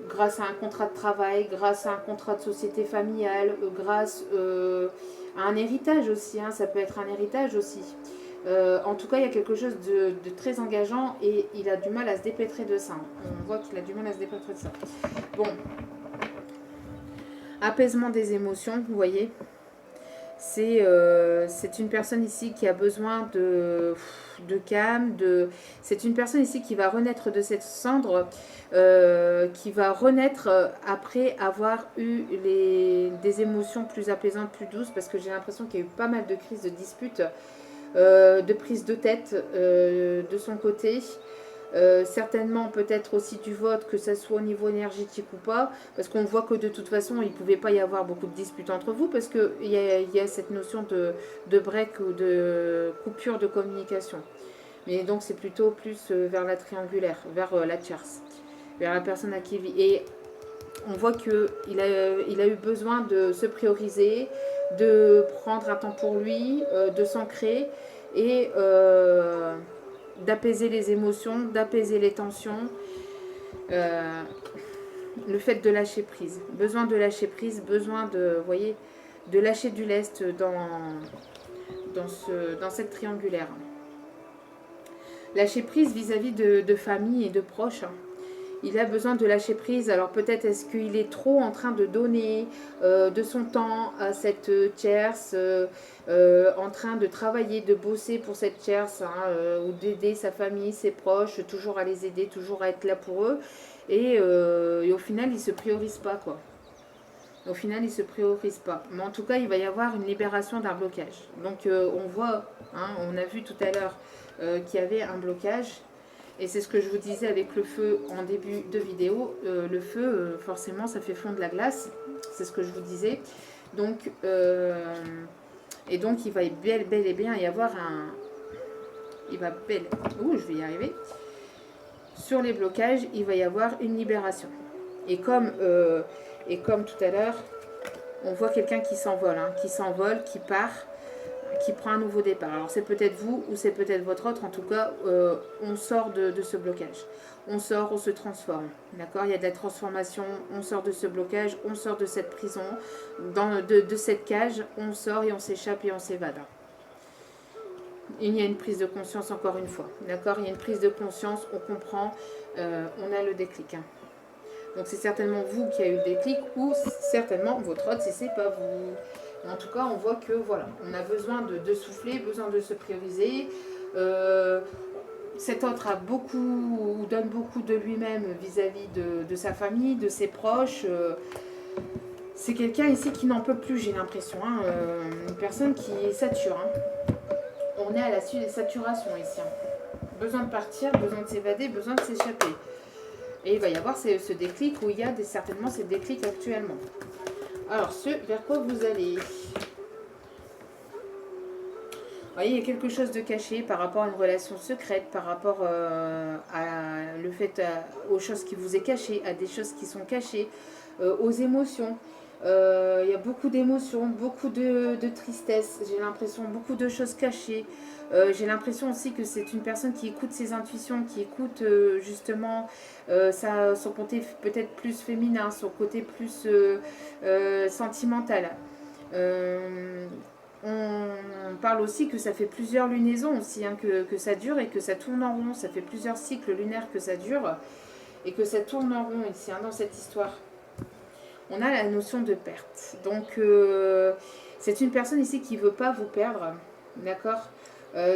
Grâce à un contrat de travail, grâce à un contrat de société familiale, grâce à un héritage aussi, ça peut être un héritage aussi. En tout cas, il y a quelque chose de très engageant et il a du mal à se dépêtrer de ça. On voit qu'il a du mal à se dépêtrer de ça. Bon. Apaisement des émotions, vous voyez. C'est une personne ici qui a besoin de calme. C'est une personne ici qui va renaître de cette cendre, qui va renaître après avoir eu des émotions plus apaisantes, plus douces, parce que j'ai l'impression qu'il y a eu pas mal de crises, de disputes, de prises de tête de son côté. Certainement peut-être aussi du vote, que ce soit au niveau énergétique ou pas, parce qu'on voit que de toute façon il ne pouvait pas y avoir beaucoup de disputes entre vous, parce qu'il y a cette notion de break ou de coupure de communication. Mais donc c'est plutôt plus vers la triangulaire, vers la tierce, vers la personne à qui il vit. Et on voit qu'il a eu besoin de se prioriser, de prendre un temps pour lui, de s'ancrer et... d'apaiser les émotions, d'apaiser les tensions, le fait de lâcher prise. Besoin de lâcher prise, besoin de, vous voyez, de lâcher du lest dans cette triangulaire. Lâcher prise vis-à-vis de famille et de proches. Il a besoin de lâcher prise. Alors peut-être est-ce qu'il est trop en train de donner de son temps à cette tierce, en train de travailler, de bosser pour cette tierce, ou d'aider sa famille, ses proches, toujours à les aider, toujours à être là pour eux. Et au final, il ne se priorise pas, quoi. Au final, il ne se priorise pas. Mais en tout cas, il va y avoir une libération d'un blocage. Donc on voit, on a vu tout à l'heure qu'il y avait un blocage. Et c'est ce que je vous disais avec le feu en début de vidéo. Le feu, forcément, ça fait fondre la glace. C'est ce que je vous disais. Donc, et donc, il va bel et bien y avoir un... je vais y arriver. Sur les blocages, il va y avoir une libération. Et comme tout à l'heure, on voit quelqu'un qui s'envole, qui part, qui prend un nouveau départ. Alors c'est peut-être vous ou c'est peut-être votre autre. En tout cas, on sort de ce blocage. On sort, on se transforme. D'accord? Il y a de la transformation. On sort de ce blocage. On sort de cette prison, de cette cage. On sort et on s'échappe et on s'évade. Il y a une prise de conscience encore une fois. D'accord? Il y a une prise de conscience. On comprend. On a le déclic. Donc c'est certainement vous qui avez eu le déclic ou certainement votre autre si c'est pas vous. En tout cas, on voit que voilà, on a besoin de souffler, besoin de se prioriser. cet autre a beaucoup ou donne beaucoup de lui-même vis-à-vis de sa famille, de ses proches. C'est quelqu'un ici qui n'en peut plus, j'ai l'impression. Hein, une personne qui sature. Hein. On est à la saturation ici. Hein. Besoin de partir, besoin de s'évader, besoin de s'échapper. Et il va y avoir ce déclic où il y a certainement ces déclics actuellement. Alors, vers quoi vous allez? Vous voyez, il y a quelque chose de caché par rapport à une relation secrète, par rapport aux choses qui vous est cachées, à des choses qui sont cachées, aux émotions. Il y a beaucoup d'émotions, beaucoup de tristesse, j'ai l'impression, beaucoup de choses cachées. J'ai l'impression aussi que c'est une personne qui écoute ses intuitions, qui écoute justement son côté peut-être plus féminin, son côté plus sentimental. On parle aussi que ça fait plusieurs lunaisons aussi, hein, que ça dure et que ça tourne en rond. Ça fait plusieurs cycles lunaires que ça dure et que ça tourne en rond ici, hein, dans cette histoire. On a la notion de perte. Donc, c'est une personne ici qui ne veut pas vous perdre, d'accord,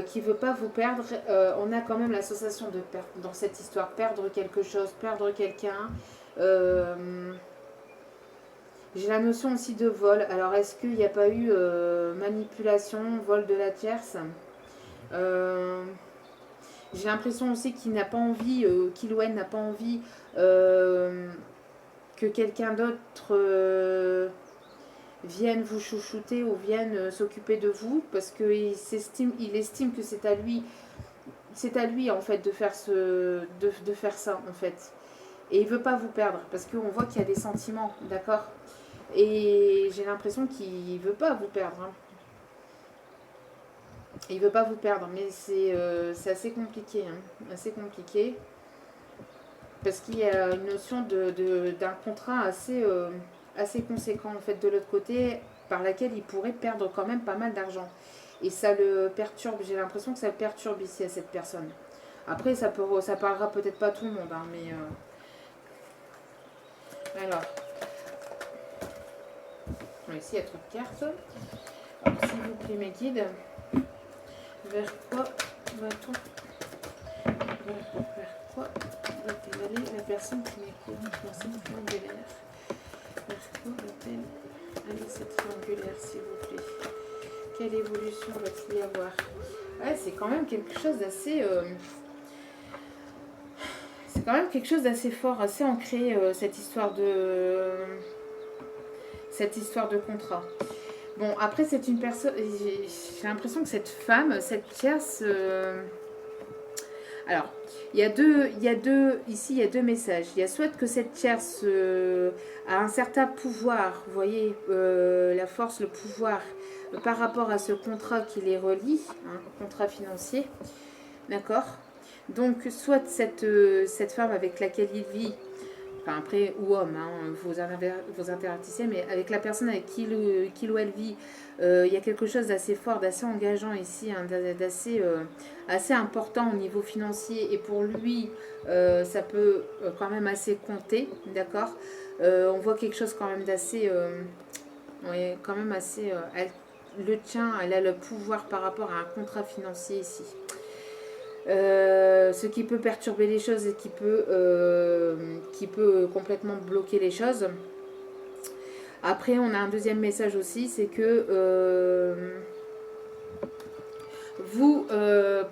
qui ne veut pas vous perdre. On a quand même l'association de perte dans cette histoire. Perdre quelque chose, perdre quelqu'un. J'ai la notion aussi de vol. Alors, est-ce qu'il n'y a pas eu manipulation, vol de la tierce? J'ai l'impression aussi qu'il n'a pas envie, qu'il ou elle n'a pas envie que quelqu'un d'autre vienne vous chouchouter ou vienne s'occuper de vous, parce qu'il estime que c'est à lui en fait de faire ça en fait. Et il veut pas vous perdre, parce qu'on voit qu'il y a des sentiments, d'accord? Et j'ai l'impression qu'il veut pas vous perdre. Hein. Il veut pas vous perdre, mais c'est assez compliqué. Hein, assez compliqué. Parce qu'il y a une notion d'un contrat assez conséquent en fait de l'autre côté, par laquelle il pourrait perdre quand même pas mal d'argent. Et ça le perturbe, j'ai l'impression que ça le perturbe ici à cette personne. Après, ça parlera peut-être pas tout le monde, hein, mais... Alors... Ici, il y a trop de cartes. Alors, s'il vous plaît, mes guides, vers quoi va-t-on? Vers quoi va-t-elle aller la personne qui m'écoute dans cette triangulaire? Vers quoi va-t-elle aller cette triangulaire, s'il vous plaît? Quelle évolution va-t-il y avoir? Ouais, c'est quand même quelque chose d'assez... c'est quand même quelque chose d'assez fort, assez ancré, cette histoire de contrat. Bon, après, c'est une personne... J'ai l'impression que cette femme, cette tierce... Alors, ici, il y a deux messages. Il y a soit que cette tierce a un certain pouvoir, vous voyez, la force, le pouvoir, par rapport à ce contrat qui les relie, hein, contrat financier, d'accord? Donc, soit cette femme avec laquelle il vit, enfin après, ou homme, hein, vous interagissez, mais avec la personne avec qui ou elle vit, il y a quelque chose d'assez fort, d'assez engageant ici, hein, assez important au niveau financier, et pour lui, ça peut quand même assez compter, d'accord. On voit quelque chose quand même d'assez, ouais, quand même assez, elle a le pouvoir par rapport à un contrat financier ici. Ce qui peut perturber les choses et qui peut complètement bloquer les choses. Après, on a un deuxième message aussi, c'est que vous,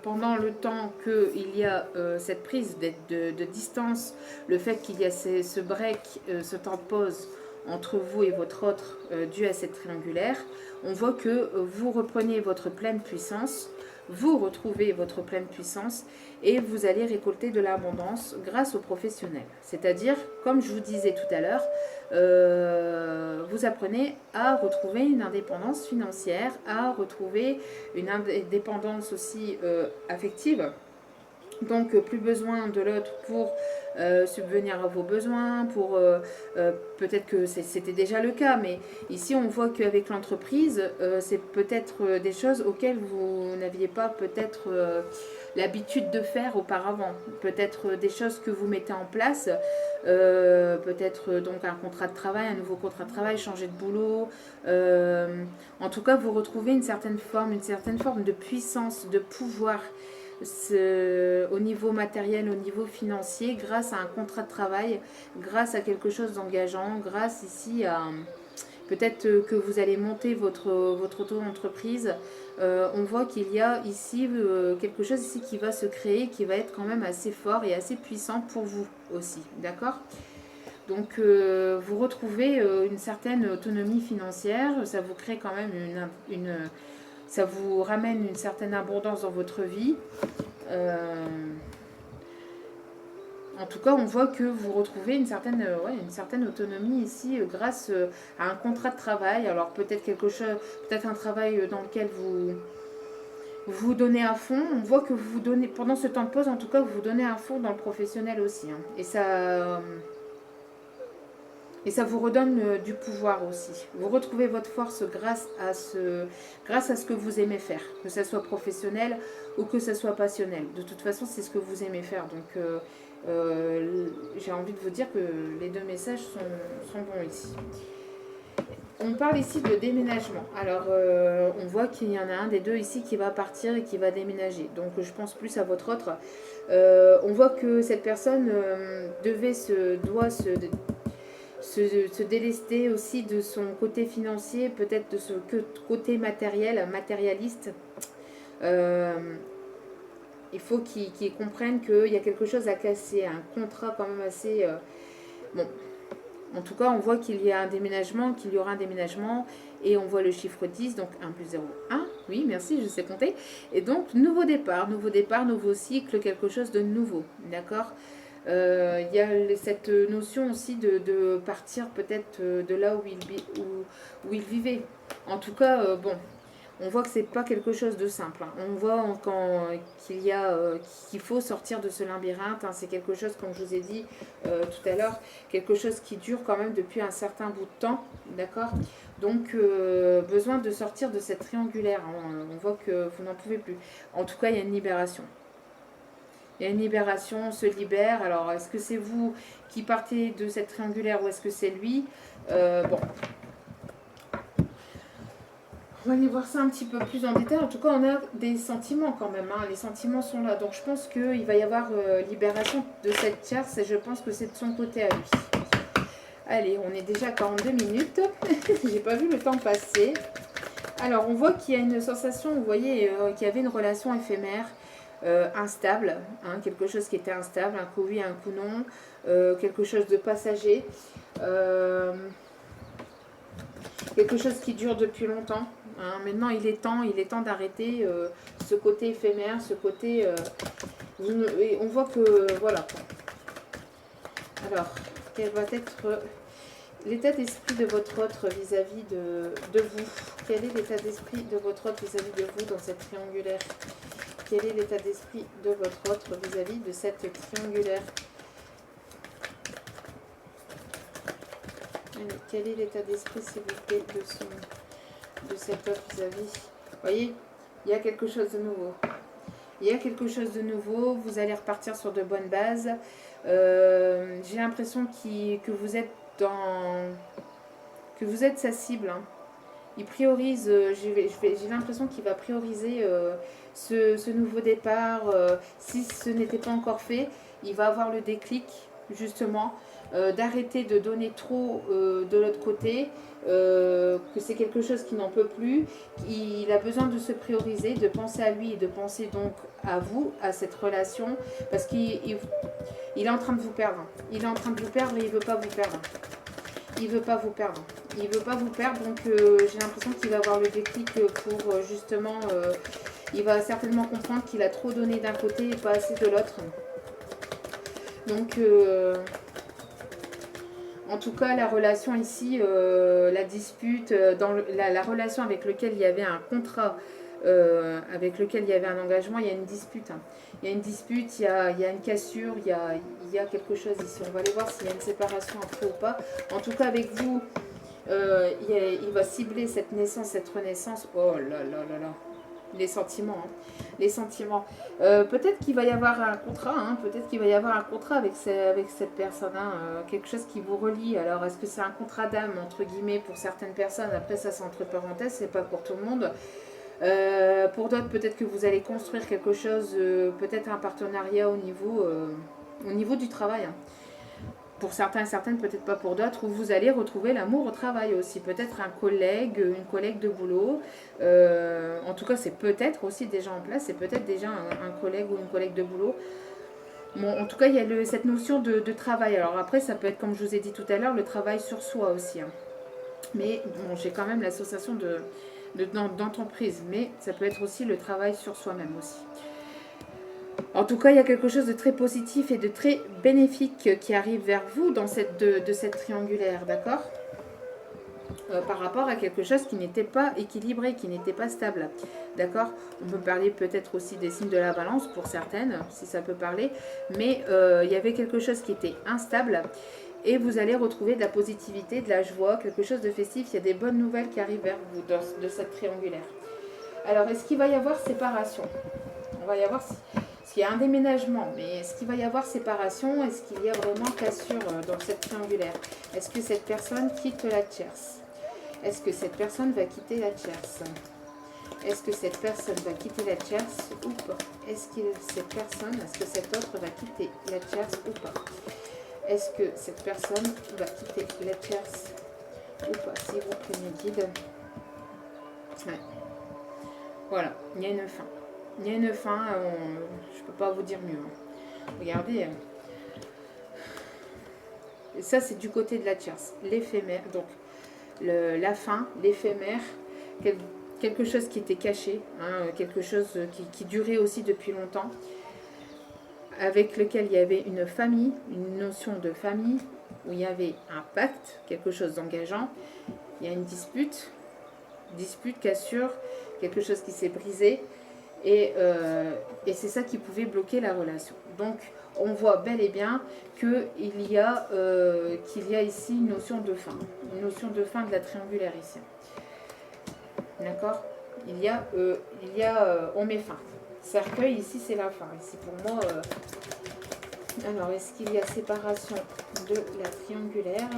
pendant le temps qu'il y a cette prise de distance, le fait qu'il y a ce break, ce temps de pause entre vous et votre autre dû à cette triangulaire, on voit que vous reprenez votre pleine puissance, vous retrouvez votre pleine puissance et vous allez récolter de l'abondance grâce aux professionnels. C'est-à-dire, comme je vous disais tout à l'heure, vous apprenez à retrouver une indépendance financière, à retrouver une indépendance aussi affective. Donc, plus besoin de l'autre pour subvenir à vos besoins, peut-être que c'était déjà le cas, mais ici on voit qu'avec l'entreprise, c'est peut-être des choses auxquelles vous n'aviez pas peut-être l'habitude de faire auparavant. Peut-être des choses que vous mettez en place, peut-être donc un contrat de travail, un nouveau contrat de travail, changer de boulot. En tout cas, vous retrouvez une certaine forme de puissance, de pouvoir, au niveau matériel, au niveau financier, grâce à un contrat de travail, grâce à quelque chose d'engageant, grâce ici à peut-être que vous allez monter votre auto-entreprise. On voit qu'il y a ici quelque chose ici qui va se créer, qui va être quand même assez fort et assez puissant pour vous aussi, d'accord? Donc vous retrouvez une certaine autonomie financière, ça vous crée quand même ça vous ramène une certaine abondance dans votre vie. En tout cas, on voit que vous retrouvez une certaine autonomie ici grâce à un contrat de travail. Alors peut-être quelque chose, peut-être un travail dans lequel vous donnez à fond. On voit que vous donnez, pendant ce temps de pause, en tout cas, vous vous donnez à fond dans le professionnel aussi. Hein. Et ça vous redonne du pouvoir aussi. Vous retrouvez votre force grâce à ce que vous aimez faire, que ce soit professionnel ou que ce soit passionnel. De toute façon, c'est ce que vous aimez faire. Donc, j'ai envie de vous dire que les deux messages sont bons ici. On parle ici de déménagement. Alors, on voit qu'il y en a un des deux ici qui va partir et qui va déménager. Donc, je pense plus à votre autre. On voit que cette personne doit se délester aussi de son côté financier, peut-être de son côté matérialiste. Il faut qu'ils comprennent qu'il y a quelque chose à casser, un contrat quand même assez... bon, en tout cas, on voit qu'il y a un déménagement, qu'il y aura un déménagement, et on voit le chiffre 10, donc 1 plus 0, 1. Oui, merci, je sais compter. Et donc, nouveau départ, nouveau cycle, quelque chose de nouveau, d'accord? Il y a cette notion aussi de partir peut-être de là où il vivait. En tout cas, bon, on voit que c'est pas quelque chose de simple. Hein. On voit qu'il faut sortir de ce labyrinthe. Hein. C'est quelque chose, comme je vous ai dit tout à l'heure, quelque chose qui dure quand même depuis un certain bout de temps, d'accord? Donc, besoin de sortir de cette triangulaire. Hein. On voit que vous n'en pouvez plus. En tout cas, il y a une libération. Il y a une libération, on se libère. Alors, est-ce que c'est vous qui partez de cette triangulaire ou est-ce que c'est lui? Bon. On va aller voir ça un petit peu plus en détail. En tout cas, on a des sentiments quand même. Hein. Les sentiments sont là. Donc, je pense qu'il va y avoir libération de cette tierce et je pense que c'est de son côté à lui. Allez, on est déjà à 42 minutes. J'ai pas vu le temps passer. Alors, on voit qu'il y a une sensation, vous voyez, qu'il y avait une relation éphémère. Instable, hein, quelque chose qui était instable, un coup oui, un coup non, quelque chose de passager, quelque chose qui dure depuis longtemps. Hein. Maintenant, il est temps d'arrêter ce côté éphémère, ce côté. Et on voit que voilà. Alors, quel va être l'état d'esprit de votre autre vis-à-vis de vous? Quel est l'état d'esprit de votre autre vis-à-vis de vous dans cette triangulaire? Quel est l'état d'esprit de votre autre vis-à-vis de cette triangulaire? Allez, quel est l'état d'esprit, s'il vous plaît, de cette autre vis-à-vis? Vous voyez, il y a quelque chose de nouveau. Il y a quelque chose de nouveau. Vous allez repartir sur de bonnes bases. J'ai l'impression que vous êtes que vous êtes sa cible. Hein. Il priorise, j'ai l'impression qu'il va prioriser ce nouveau départ. Si ce n'était pas encore fait, il va avoir le déclic, justement, d'arrêter de donner trop de l'autre côté, que c'est quelque chose qui n'en peut plus. Il a besoin de se prioriser, de penser à lui et de penser donc à vous, à cette relation, parce qu'il est en train de vous perdre. Il est en train de vous perdre et il ne veut pas vous perdre. Il veut pas vous perdre. Il veut pas vous perdre, donc j'ai l'impression qu'il va avoir le déclic pour justement... il va certainement comprendre qu'il a trop donné d'un côté et pas assez de l'autre. Donc, en tout cas, la relation ici, la dispute, dans la relation avec laquelle il y avait un contrat, avec lequel il y avait un engagement, il y a une dispute. Hein. Il y a une dispute, il y a une cassure, il y a quelque chose ici. On va aller voir s'il y a une séparation après ou pas. En tout cas, avec vous, il va cibler cette naissance, cette renaissance. Oh là là là là. Les sentiments. Hein. Les sentiments. Peut-être qu'il va y avoir un contrat. Hein. Peut-être qu'il va y avoir un contrat avec cette personne. Hein. Quelque chose qui vous relie. Alors, est-ce que c'est un contrat d'âme, entre guillemets, pour certaines personnes? Après, ça, c'est entre parenthèses. C'est pas pour tout le monde. Pour d'autres, peut-être que vous allez construire quelque chose, peut-être un partenariat au niveau du travail, hein. Pour certains et certaines, peut-être pas pour d'autres, où vous allez retrouver l'amour au travail aussi. Peut-être un collègue, une collègue de boulot. En tout cas, c'est peut-être aussi déjà en place, c'est peut-être déjà un collègue ou une collègue de boulot. Bon, en tout cas, il y a cette notion de travail. Alors après, ça peut être, comme je vous ai dit tout à l'heure, le travail sur soi aussi, hein. Mais bon, j'ai quand même l'association d'entreprise, mais ça peut être aussi le travail sur soi-même aussi. En tout cas, il y a quelque chose de très positif et de très bénéfique qui arrive vers vous dans de cette triangulaire, d'accord, par rapport à quelque chose qui n'était pas équilibré, qui n'était pas stable, d'accord. On peut parler peut-être aussi des signes de la balance pour certaines, si ça peut parler, mais il y avait quelque chose qui était instable. Et vous allez retrouver de la positivité, de la joie, quelque chose de festif. Il y a des bonnes nouvelles qui arrivent vers vous de cette triangulaire. Alors, est-ce qu'il va y avoir séparation? On va y avoir... Est-ce qu'il y a un déménagement? Mais est-ce qu'il va y avoir séparation? Est-ce qu'il y a vraiment cassure dans cette triangulaire? Est-ce que cette personne quitte la tierce? Est-ce que cette personne va quitter la tierce? Est-ce que cette personne va quitter la tierce ou pas? Est-ce que cet autre va quitter la tierce ou pas? Est-ce que cette personne va quitter la tierce ou pas? S'il vous plaît, mes guides. Ouais. Voilà, il y a une fin. Il y a une fin, je ne peux pas vous dire mieux, hein. Regardez. Ça, c'est du côté de la tierce. L'éphémère, donc la fin, l'éphémère, quelque chose qui était caché, hein, quelque chose qui durait aussi depuis longtemps, avec lequel il y avait une famille, une notion de famille, où il y avait un pacte, quelque chose d'engageant. Il y a une dispute, cassure, quelque chose qui s'est brisé, et c'est ça qui pouvait bloquer la relation. Donc, on voit bel et bien qu'il y a ici une notion de fin de la triangulaire ici. D'accord? On met fin. Cercueil, ici, c'est la fin. Ici, pour moi... alors, est-ce qu'il y a séparation de la triangulaire?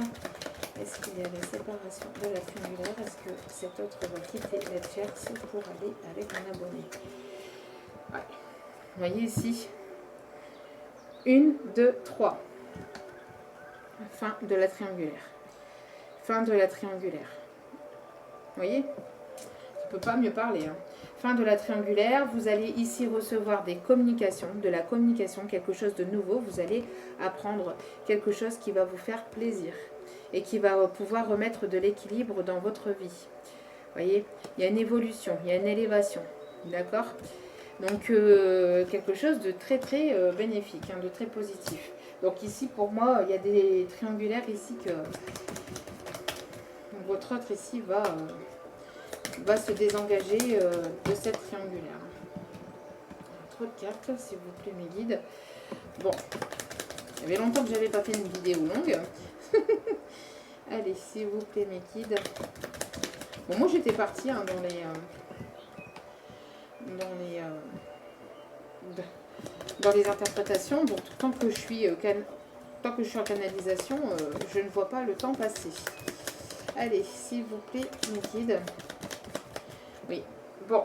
Est-ce qu'il y a la séparation de la triangulaire? Est-ce que cet autre va quitter la tierce pour aller avec un abonné? Ouais. Vous voyez ici, 1, 2, 3. Fin de la triangulaire. Fin de la triangulaire. Vous voyez? Je ne peux pas mieux parler, hein. Fin de la triangulaire, vous allez ici recevoir des communications, de la communication, quelque chose de nouveau. Vous allez apprendre quelque chose qui va vous faire plaisir et qui va pouvoir remettre de l'équilibre dans votre vie. Vous voyez, il y a une évolution, il y a une élévation, d'accord? Donc, quelque chose de très, très bénéfique, hein, de très positif. Donc ici, pour moi, il y a des triangulaires ici que votre autre ici va se désengager de cette triangulaire. Trop de cartes, s'il vous plaît, mes guides. Bon, il y avait longtemps que je n'avais pas fait une vidéo longue. Allez, s'il vous plaît, mes guides. Bon, moi, j'étais partie, hein, dans les interprétations. Donc, tant que je suis en canalisation, je ne vois pas le temps passer. Allez, s'il vous plaît, mes guides. Oui, bon.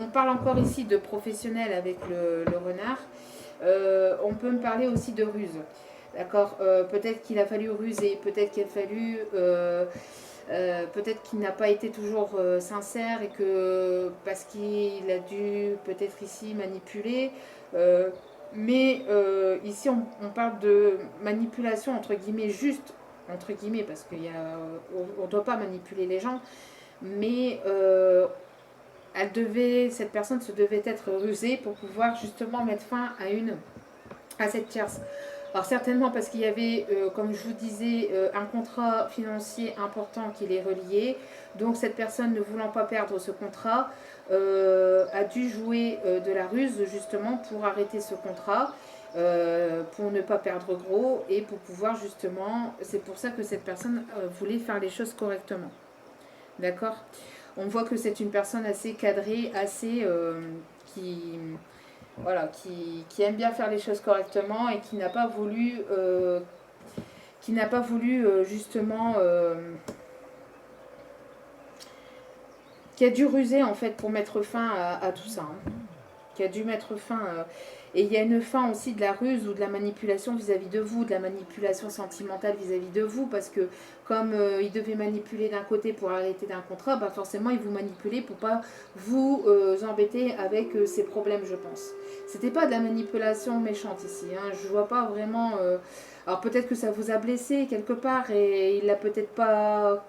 On parle encore ici de professionnel avec le renard. On peut me parler aussi de ruse. D'accord, peut-être qu'il a fallu ruser, peut-être qu'il a fallu... peut-être qu'il n'a pas été toujours sincère et que parce qu'il a dû peut-être ici manipuler. Mais ici, on parle de manipulation entre guillemets juste, entre guillemets, parce qu'on ne doit pas manipuler les gens. Mais cette personne se devait être rusée pour pouvoir justement mettre fin à cette tierce. Alors certainement parce qu'il y avait, comme je vous disais, un contrat financier important qui les reliait. Donc cette personne, ne voulant pas perdre ce contrat, a dû jouer de la ruse justement pour arrêter ce contrat, pour ne pas perdre gros et pour pouvoir justement... C'est pour ça que cette personne voulait faire les choses correctement. D'accord? On voit que c'est une personne assez cadrée, assez... Voilà, qui aime bien faire les choses correctement et qui n'a pas voulu, justement qui a dû ruser en fait pour mettre fin à tout ça. Hein. Qui a dû mettre fin. Et il y a une fin aussi de la ruse ou de la manipulation vis-à-vis de vous, de la manipulation sentimentale vis-à-vis de vous, parce que comme il devait manipuler d'un côté pour arrêter d'un contrat, bah forcément il vous manipulait pour pas vous embêter avec ses problèmes, je pense. C'était pas de la manipulation méchante ici, hein. Je vois pas vraiment. Alors peut-être que ça vous a blessé quelque part et il l'a peut-être pas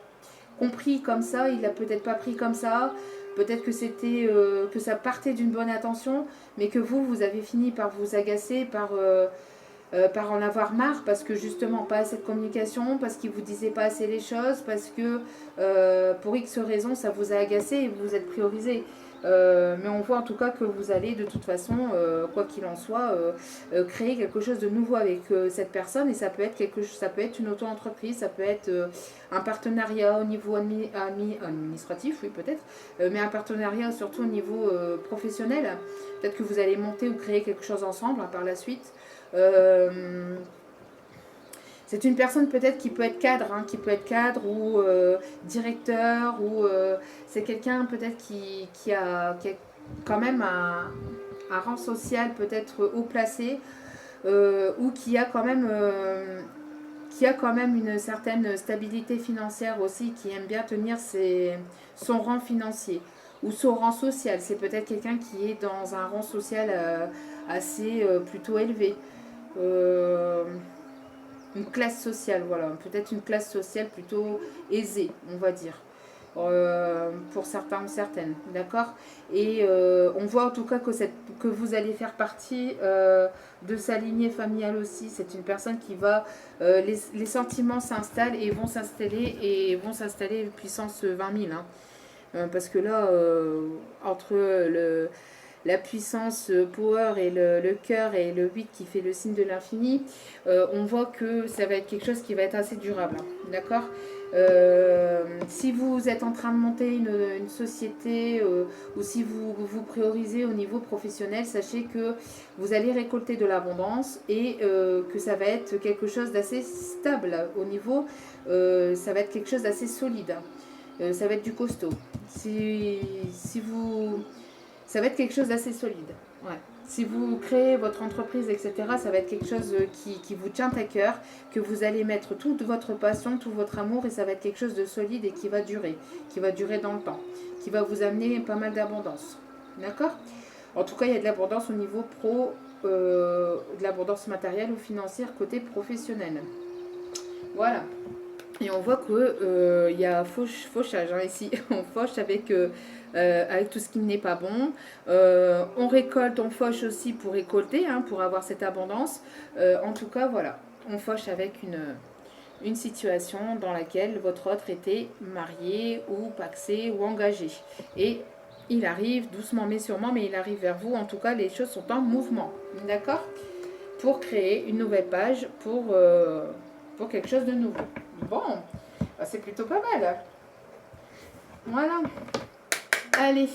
compris comme ça, il l'a peut-être pas pris comme ça. Peut-être que c'était que ça partait d'une bonne intention, mais que vous avez fini par vous agacer, par en avoir marre, parce que justement pas assez de communication, parce qu'il vous disait pas assez les choses, parce que pour X raisons ça vous a agacé et vous vous êtes priorisé. Mais on voit en tout cas que vous allez de toute façon, quoi qu'il en soit, créer quelque chose de nouveau avec cette personne, et ça peut être ça peut être une auto-entreprise, ça peut être un partenariat au niveau administratif, oui peut-être, mais un partenariat surtout au niveau professionnel. Peut-être que vous allez monter ou créer quelque chose ensemble hein, par la suite. C'est une personne peut-être qui peut être cadre, hein, qui peut être cadre ou directeur, ou c'est quelqu'un peut-être qui a quand même un rang social peut-être haut placé, ou qui a quand même une certaine stabilité financière aussi, qui aime bien tenir son rang financier ou son rang social. C'est peut-être quelqu'un qui est dans un rang social assez plutôt élevé. Euh, une classe sociale, voilà, peut-être une classe sociale plutôt aisée, on va dire. Pour certains ou certaines, d'accord. Et on voit en tout cas que vous allez faire partie de sa lignée familiale aussi. C'est une personne qui va... les sentiments s'installent et vont s'installer puissance 20 000. Hein. Parce que là, entre la puissance power et le cœur et le 8 qui fait le signe de l'infini, on voit que ça va être quelque chose qui va être assez durable. Hein, d'accord. Si vous êtes en train de monter une société ou si vous priorisez au niveau professionnel, sachez que vous allez récolter de l'abondance et que ça va être quelque chose d'assez stable au niveau, ça va être quelque chose d'assez solide. Ça va être du costaud. Si vous ça va être quelque chose d'assez solide. Ouais. Si vous créez votre entreprise, etc., ça va être quelque chose qui vous tient à cœur, que vous allez mettre toute votre passion, tout votre amour, et ça va être quelque chose de solide et qui va durer dans le temps, qui va vous amener pas mal d'abondance. D'accord. En tout cas, il y a de l'abondance au niveau pro, de l'abondance matérielle ou financière côté professionnel. Voilà. Et on voit qu'il y a fauchage hein, ici. On fauche avec tout ce qui n'est pas bon. On récolte, on fauche aussi pour récolter, hein, pour avoir cette abondance. En tout cas, voilà. On fauche avec une situation dans laquelle votre autre était marié ou paxé ou engagé. Et il arrive doucement mais sûrement, mais il arrive vers vous. En tout cas, les choses sont en mouvement. D'accord. Pour créer une nouvelle page pour quelque chose de nouveau. Bon, c'est plutôt pas mal. Voilà. Allez.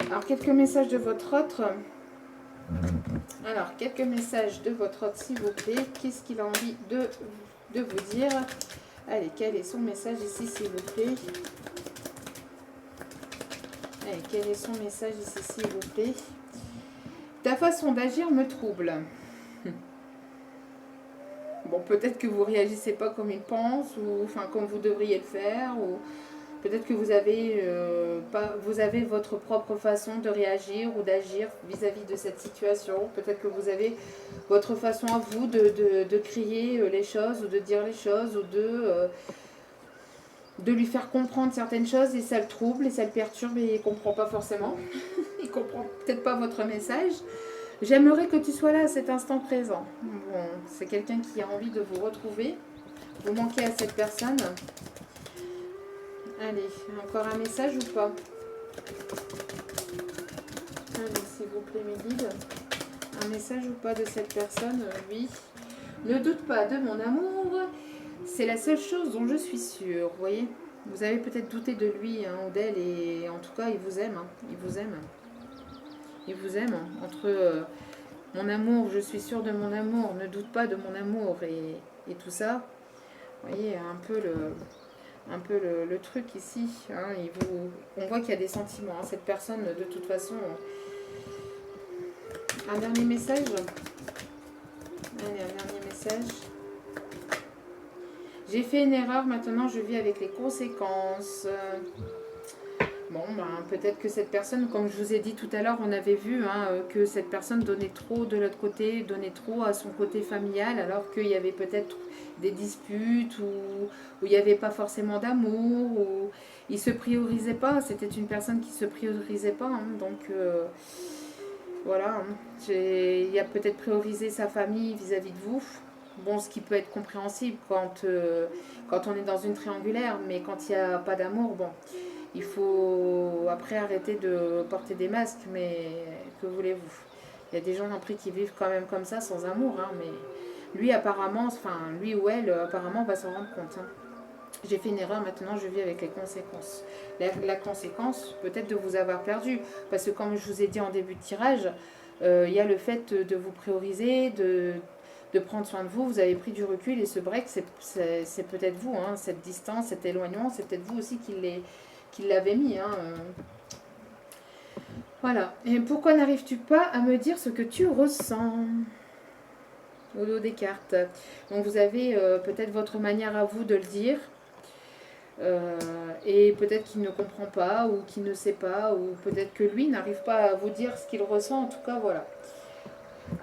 Alors, quelques messages de votre autre. Alors, quelques messages de votre autre, s'il vous plaît. Qu'est-ce qu'il a envie de vous dire? Allez, quel est son message ici, s'il vous plaît? Allez, quel est son message ici, s'il vous plaît? Ta façon d'agir me trouble. Bon, peut-être que vous réagissez pas comme il pense, ou enfin comme vous devriez le faire, ou peut-être que vous avez votre propre façon de réagir ou d'agir vis-à-vis de cette situation. Peut-être que vous avez votre façon à vous de crier les choses, ou de dire les choses, ou de lui faire comprendre certaines choses, et ça le trouble, et ça le perturbe, et il comprend pas forcément. Il comprend peut-être pas votre message. J'aimerais que tu sois là à cet instant présent. Bon, c'est quelqu'un qui a envie de vous retrouver. Vous manquez à cette personne. Allez, encore un message ou pas? Allez, s'il vous plaît, mes guides. Un message ou pas de cette personne? Oui. Ne doute pas de mon amour. C'est la seule chose dont je suis sûre. Vous voyez? Vous avez peut-être douté de lui hein, ou d'elle, et en tout cas, il vous aime. Hein. Il vous aime. Il vous aime. Entre mon amour, je suis sûre de mon amour, ne doute pas de mon amour, et tout ça. Vous voyez, un peu un peu le truc ici. Hein, on voit qu'il y a des sentiments. Hein. Cette personne, de toute façon... Un dernier message. Allez, un dernier message. J'ai fait une erreur, maintenant je vis avec les conséquences. Bon, ben, peut-être que cette personne, comme je vous ai dit tout à l'heure, on avait vu hein, que cette personne donnait trop de l'autre côté, donnait trop à son côté familial, alors qu'il y avait peut-être des disputes où il n'y avait pas forcément d'amour, où il ne se priorisait pas. C'était une personne qui ne se priorisait pas. Hein, donc, voilà. Hein, il a peut-être priorisé sa famille vis-à-vis de vous. Bon, ce qui peut être compréhensible quand on est dans une triangulaire, mais quand il n'y a pas d'amour, bon... Il faut après arrêter de porter des masques, mais que voulez-vous? Il y a des gens après qui vivent quand même comme ça, sans amour, hein, mais lui apparemment, enfin lui ou elle apparemment va s'en rendre compte. Hein. J'ai fait une erreur, maintenant je vis avec les conséquences. La conséquence peut-être de vous avoir perdu, parce que comme je vous ai dit en début de tirage, il y a le fait de vous prioriser, de prendre soin de vous, vous avez pris du recul et ce break, c'est peut-être vous, hein, cette distance, cet éloignement, c'est peut-être vous aussi qui l'avait mis. Hein. Voilà. Et pourquoi n'arrives-tu pas à me dire ce que tu ressens au dos des cartes? Donc vous avez peut-être votre manière à vous de le dire. Et peut-être qu'il ne comprend pas ou qu'il ne sait pas ou peut-être que lui n'arrive pas à vous dire ce qu'il ressent. En tout cas, voilà.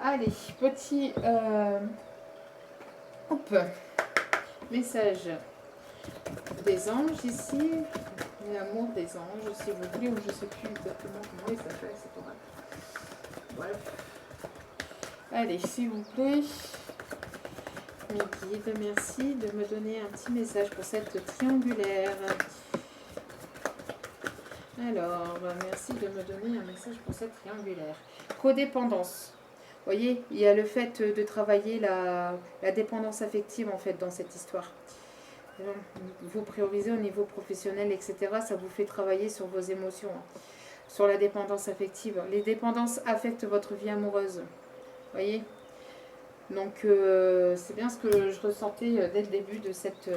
Allez, petit hop, message des anges ici. L'amour des anges, si vous voulez, ou je ne sais plus exactement comment il s'appelle cet oracle. Voilà. Allez, s'il vous plaît, mes guides, merci de me donner un petit message pour cette triangulaire. Alors, merci de me donner un message pour cette triangulaire. Codépendance. Vous voyez, il y a le fait de travailler la dépendance affective en fait dans cette histoire. Vous priorisez au niveau professionnel, etc. Ça vous fait travailler sur vos émotions, sur la dépendance affective. Les dépendances affectent votre vie amoureuse. Vous voyez? Donc, c'est bien ce que je ressentais dès le début de cette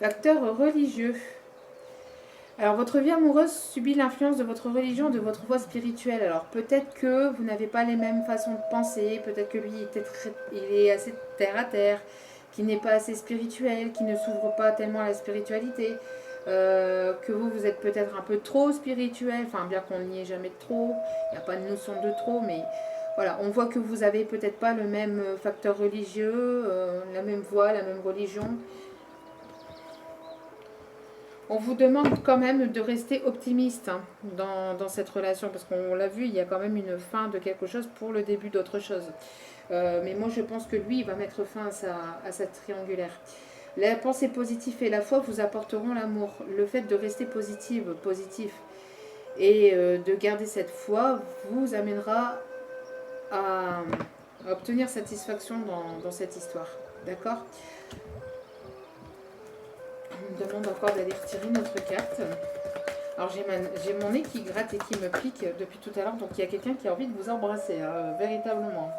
facteur religieux. Alors, votre vie amoureuse subit l'influence de votre religion, de votre voie spirituelle. Alors, peut-être que vous n'avez pas les mêmes façons de penser. Peut-être que lui, il est assez terre à terre, qui n'est pas assez spirituel, qui ne s'ouvre pas tellement à la spiritualité. Que vous êtes peut-être un peu trop spirituel. Enfin, bien qu'on n'y ait jamais de trop. Il n'y a pas de notion de trop, mais... Voilà, on voit que vous n'avez peut-être pas le même facteur religieux, la même voie, la même religion. On vous demande quand même de rester optimiste hein, dans cette relation, parce qu'on l'a vu, il y a quand même une fin de quelque chose pour le début d'autre chose. Mais moi, je pense que lui, il va mettre fin à sa triangulaire. La pensée positive et la foi vous apporteront l'amour. Le fait de rester positif, et de garder cette foi vous amènera à obtenir satisfaction dans cette histoire. D'accord ? On me demande encore d'aller retirer notre carte. Alors j'ai mon nez qui gratte et qui me pique depuis tout à l'heure, donc il y a quelqu'un qui a envie de vous embrasser, véritablement.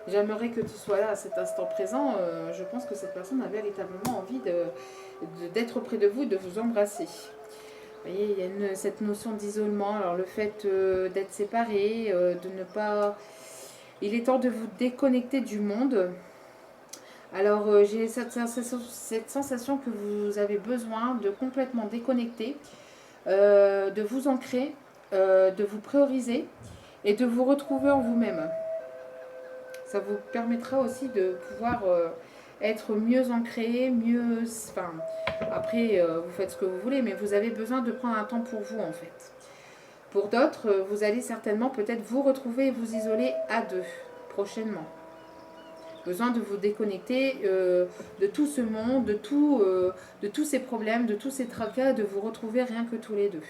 J'aimerais que tu sois là à cet instant présent. Je pense que cette personne a véritablement envie d'être auprès de vous et de vous embrasser. Vous voyez, il y a cette notion d'isolement. Alors le fait d'être séparé, de ne pas... Il est temps de vous déconnecter du monde. Alors, j'ai cette sensation que vous avez besoin de complètement déconnecter, de vous ancrer, de vous prioriser et de vous retrouver en vous-même. Ça vous permettra aussi de pouvoir être mieux ancré, mieux... Enfin, après, vous faites ce que vous voulez, mais vous avez besoin de prendre un temps pour vous, en fait. Pour d'autres, vous allez certainement peut-être vous retrouver et vous isoler à deux, prochainement. Besoin de vous déconnecter de tout ce monde, de tous ces problèmes, de tous ces tracas, de vous retrouver rien que tous les deux.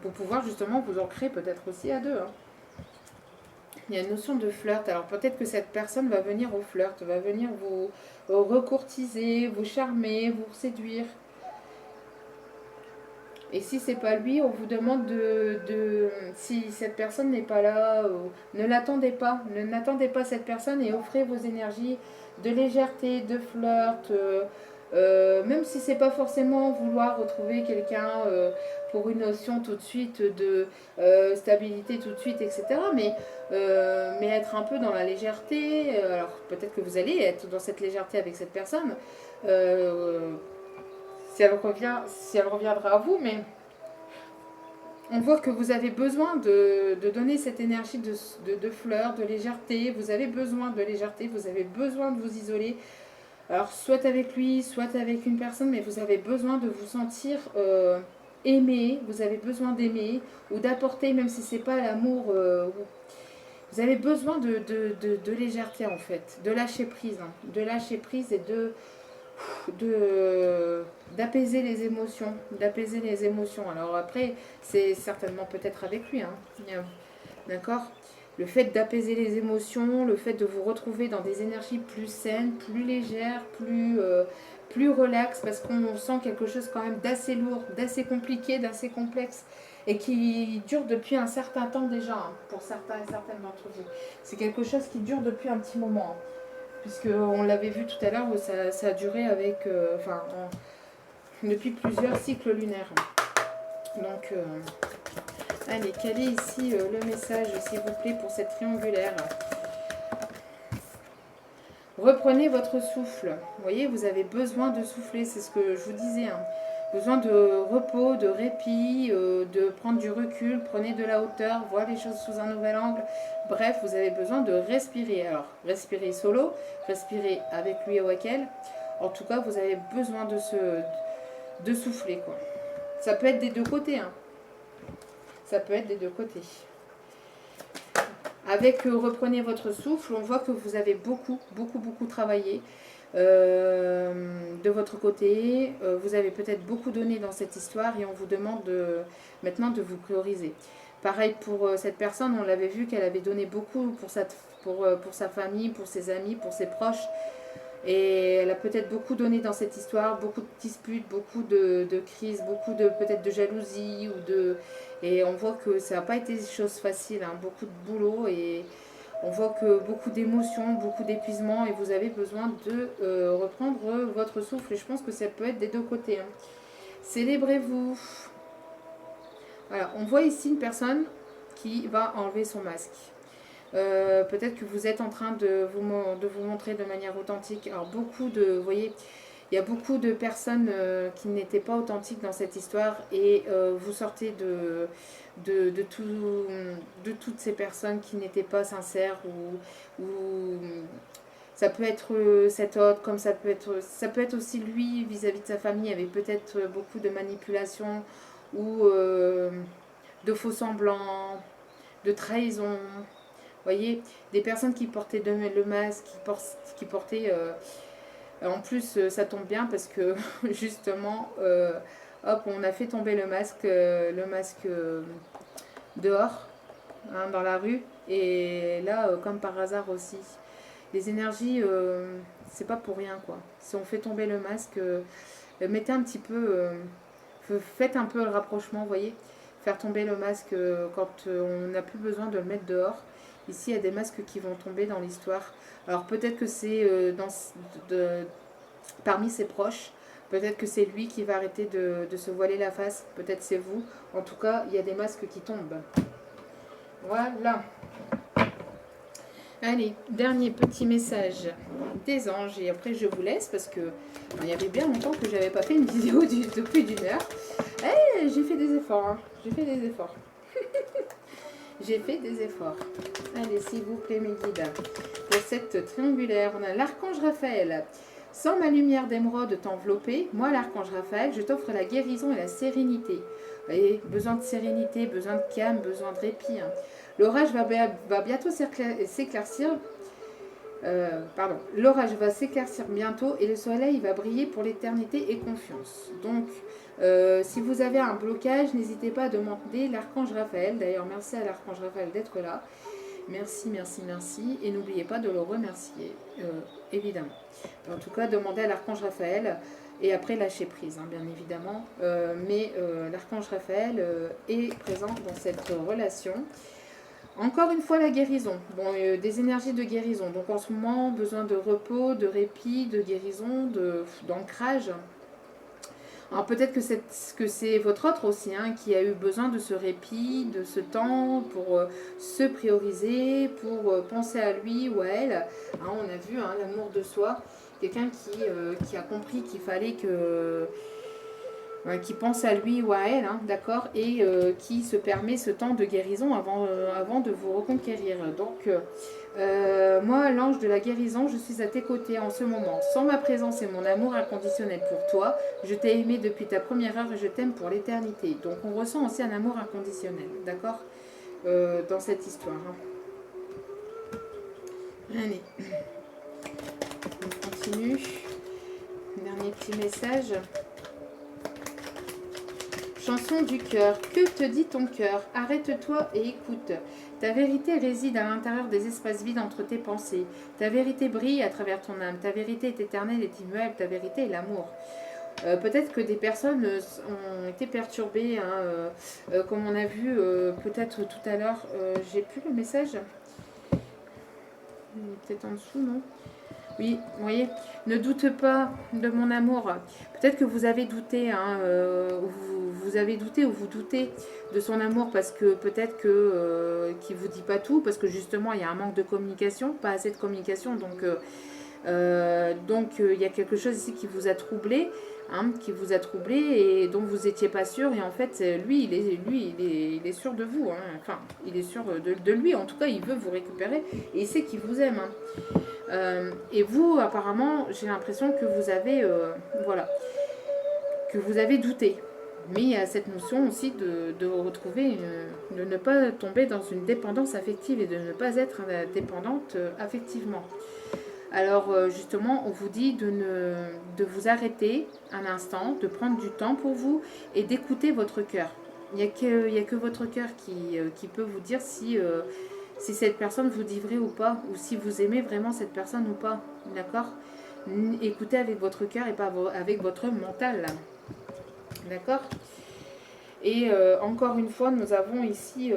Pour pouvoir justement vous ancrer peut-être aussi à deux. Hein. Il y a une notion de flirt. Alors peut-être que cette personne va venir au flirt, va venir vous recourtiser, vous charmer, vous séduire. Et si c'est pas lui, on vous demande si cette personne n'est pas là, ne l'attendez pas, n'attendez pas cette personne et offrez vos énergies de légèreté, de flirt, même si c'est pas forcément vouloir retrouver quelqu'un pour une notion tout de suite de stabilité tout de suite, etc. Mais être un peu dans la légèreté, alors peut-être que vous allez être dans cette légèreté avec cette personne. Euh, si elle reviendra à vous, mais on voit que vous avez besoin de donner cette énergie de fleur, de légèreté. Vous avez besoin de légèreté, vous avez besoin de vous isoler. Alors, soit avec lui, soit avec une personne, mais vous avez besoin de vous sentir aimé. Vous avez besoin d'aimer ou d'apporter, même si c'est pas l'amour. Vous avez besoin de légèreté en fait, de lâcher prise, hein, de lâcher prise et d'apaiser les émotions, d'apaiser les émotions. Alors après, c'est certainement peut-être avec lui, hein, d'accord. Le fait d'apaiser les émotions, le fait de vous retrouver dans des énergies plus saines, plus légères, plus relax, parce qu'on sent quelque chose quand même d'assez lourd, d'assez compliqué, d'assez complexe, et qui dure depuis un certain temps déjà, hein, pour certains et certaines d'entre vous. C'est quelque chose qui dure depuis un petit moment, hein, puisqu'on l'avait vu tout à l'heure, ça a duré avec, depuis plusieurs cycles lunaires. Donc, allez, calez ici le message, s'il vous plaît, pour cette triangulaire. Reprenez votre souffle. Vous voyez, vous avez besoin de souffler, c'est ce que je vous disais. Hein. Besoin de repos, de répit, de prendre du recul, prenez de la hauteur, voyez les choses sous un nouvel angle. Bref, vous avez besoin de respirer. Alors, respirez solo, respirez avec lui ou avec elle. En tout cas, vous avez besoin de souffler, quoi. Ça peut être des deux côtés, hein. Ça peut être des deux côtés. Avec reprenez votre souffle, on voit que vous avez beaucoup travaillé de votre côté. Vous avez peut-être beaucoup donné dans cette histoire et on vous demande maintenant de vous prioriser. Pareil pour cette personne, on l'avait vu qu'elle avait donné beaucoup pour sa famille, pour ses amis, pour ses proches. Et elle a peut-être beaucoup donné dans cette histoire, beaucoup de disputes, beaucoup de crises, beaucoup peut-être de jalousie et on voit que ça n'a pas été des choses faciles, hein, beaucoup de boulot et on voit que beaucoup d'émotions, beaucoup d'épuisement et vous avez besoin de reprendre votre souffle et je pense que ça peut être des deux côtés. Hein. Célébrez-vous. Voilà, on voit ici une personne qui va enlever son masque. Peut-être que vous êtes en train de vous montrer de manière authentique. Alors vous voyez, il y a beaucoup de personnes qui n'étaient pas authentiques dans cette histoire et vous sortez de toutes ces personnes qui n'étaient pas sincères ou ça peut être cet autre, comme ça peut être aussi lui vis-à-vis de sa famille, il y avait peut-être beaucoup de manipulation ou de faux semblants, de trahison. Vous voyez, des personnes qui portaient le masque, qui portaient... en plus, ça tombe bien parce que justement, hop, on a fait tomber le masque dehors, hein, dans la rue. Et là, comme par hasard aussi, les énergies, c'est pas pour rien, quoi. Si on fait tomber le masque, mettez un petit peu... faites un peu le rapprochement, vous voyez. Faire tomber le masque quand on n'a plus besoin de le mettre dehors. Ici, il y a des masques qui vont tomber dans l'histoire. Alors peut-être que c'est parmi ses proches. Peut-être que c'est lui qui va arrêter de se voiler la face. Peut-être c'est vous. En tout cas, il y a des masques qui tombent. Voilà. Allez, dernier petit message des anges. Et après, je vous laisse parce que il y avait bien longtemps que je n'avais pas fait une vidéo de plus d'une heure. Eh, j'ai fait des efforts. Hein. J'ai fait des efforts. J'ai fait des efforts. Allez, s'il vous plaît, mes guides. Pour cette triangulaire, on a l'archange Raphaël. Sans ma lumière d'émeraude t'envelopper, moi, l'archange Raphaël, je t'offre la guérison et la sérénité. Vous voyez, besoin de sérénité, besoin de calme, besoin de répit. Hein. L'orage va bientôt s'éclaircir. L'orage va s'éclaircir bientôt et le soleil va briller pour l'éternité et confiance. Donc, si vous avez un blocage, n'hésitez pas à demander l'archange Raphaël. D'ailleurs, merci à l'archange Raphaël d'être là. Merci, merci, merci. Et n'oubliez pas de le remercier, évidemment. En tout cas, demandez à l'archange Raphaël et après lâcher prise, hein, bien évidemment. Mais l'archange Raphaël est présent dans cette relation. Encore une fois, la guérison. Bon, des énergies de guérison. Donc en ce moment, besoin de repos, de répit, de guérison, d'ancrage. Alors peut-être que c'est votre autre aussi hein, qui a eu besoin de ce répit, de ce temps pour se prioriser, pour penser à lui ou à elle. Hein, on a vu hein, l'amour de soi. Quelqu'un qui a compris qu'il fallait qui pense à lui ou à elle, hein, d'accord, et qui se permet ce temps de guérison avant de vous reconquérir. Donc, moi, l'ange de la guérison, je suis à tes côtés en ce moment. Sans ma présence et mon amour inconditionnel pour toi, je t'ai aimé depuis ta première heure et je t'aime pour l'éternité. Donc, on ressent aussi un amour inconditionnel, d'accord, dans cette histoire. Hein. Allez, on continue. Dernier petit message. Chanson du cœur. Que te dit ton cœur? Arrête-toi et écoute. Ta vérité réside à l'intérieur des espaces vides entre tes pensées. Ta vérité brille à travers ton âme. Ta vérité est éternelle et immuable. Ta vérité est l'amour. Peut-être que des personnes ont été perturbées, hein, comme on a vu peut-être tout à l'heure. J'ai plus le message. Il est peut-être en dessous, non? Oui, vous voyez, ne doute pas de mon amour. Peut-être que vous avez douté, hein, vous avez douté ou vous doutez de son amour parce que peut-être que qu'il vous dit pas tout, parce que justement il y a un manque de communication, pas assez de communication, donc il y a quelque chose ici qui vous a troublé, hein, et dont vous n'étiez pas sûr, et en fait lui il est sûr de vous, hein, enfin il est sûr de lui, en tout cas il veut vous récupérer et il sait qu'il vous aime. Hein. Et vous, apparemment, j'ai l'impression que vous avez, que vous avez douté. Mais il y a cette notion aussi de retrouver, de ne pas tomber dans une dépendance affective et de ne pas être dépendante affectivement. Alors justement, on vous dit de vous arrêter un instant, de prendre du temps pour vous et d'écouter votre cœur. Il n'y a que votre cœur qui peut vous dire si cette personne vous dit vrai ou pas, ou si vous aimez vraiment cette personne ou pas, d'accord? Écoutez avec votre cœur et pas avec votre mental, d'accord? Et encore une fois, nous avons ici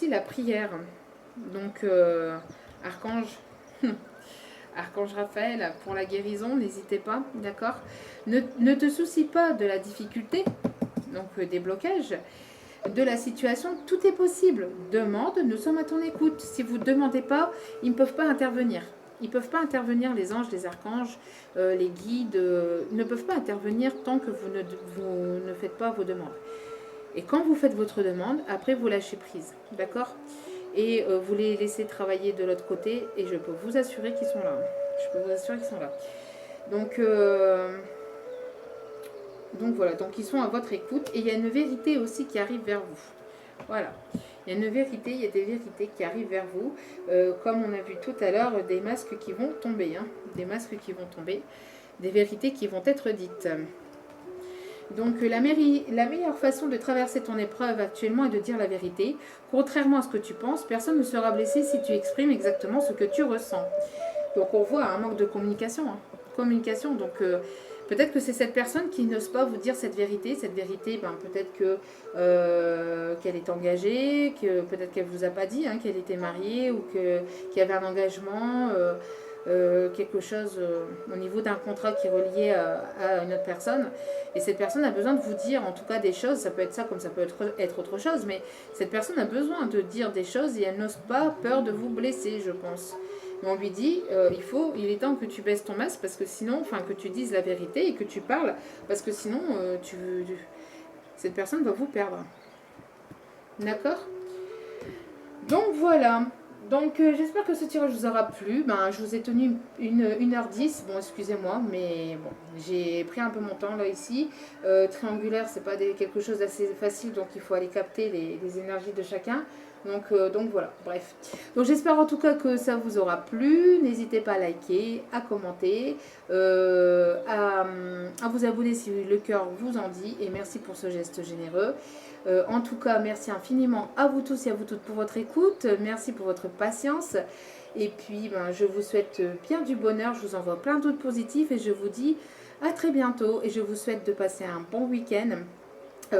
la prière. Donc, archange, archange Raphaël, pour la guérison, n'hésitez pas, d'accord? Ne te soucie pas de la difficulté, donc des blocages, de la situation, tout est possible. Demande, nous sommes à ton écoute. Si vous ne demandez pas, ils ne peuvent pas intervenir. Ils ne peuvent pas intervenir, les anges, les archanges, les guides, ne peuvent pas intervenir tant que vous ne faites pas vos demandes. Et quand vous faites votre demande, après vous lâchez prise, d'accord? Et vous les laissez travailler de l'autre côté, et je peux vous assurer qu'ils sont là. Je peux vous assurer qu'ils sont là. Donc voilà, donc ils sont à votre écoute et il y a une vérité aussi qui arrive vers vous. Voilà, il y a une vérité, il y a des vérités qui arrivent vers vous. Comme on a vu tout à l'heure, des masques qui vont tomber, hein, des masques qui vont tomber, des vérités qui vont être dites. Donc la meilleure façon de traverser ton épreuve actuellement est de dire la vérité. Contrairement à ce que tu penses, personne ne sera blessé si tu exprimes exactement ce que tu ressens. Donc on voit un manque de communication. Hein. Communication, donc... peut-être que c'est cette personne qui n'ose pas vous dire cette vérité. Cette vérité, peut-être qu'elle est engagée, que peut-être qu'elle ne vous a pas dit hein, qu'elle était mariée ou qu'il y avait un engagement, quelque chose au niveau d'un contrat qui est relié à une autre personne. Et cette personne a besoin de vous dire en tout cas des choses. Ça peut être ça comme ça peut être autre chose. Mais cette personne a besoin de dire des choses et elle n'ose pas, peur de vous blesser, je pense. On lui dit, il est temps que tu baisses ton masque parce que sinon, que tu dises la vérité et que tu parles parce que sinon, cette personne va vous perdre. D'accord? Donc voilà. Donc j'espère que ce tirage vous aura plu. Je vous ai tenu 1h10. Bon, excusez-moi, mais bon, j'ai pris un peu mon temps là ici. Triangulaire, c'est pas quelque chose d'assez facile, donc il faut aller capter les énergies de chacun. Donc voilà, bref. Donc j'espère en tout cas que ça vous aura plu. N'hésitez pas à liker, à commenter, à vous abonner si le cœur vous en dit. Et merci pour ce geste généreux. En tout cas, merci infiniment à vous tous et à vous toutes pour votre écoute. Merci pour votre patience. Et puis, je vous souhaite bien du bonheur. Je vous envoie plein d'autres positifs et je vous dis à très bientôt. Et je vous souhaite de passer un bon week-end.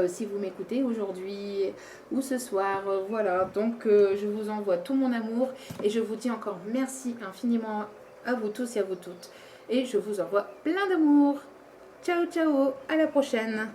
Si vous m'écoutez aujourd'hui ou ce soir, voilà. Donc, je vous envoie tout mon amour et je vous dis encore merci infiniment à vous tous et à vous toutes. Et je vous envoie plein d'amour. Ciao, ciao, à la prochaine.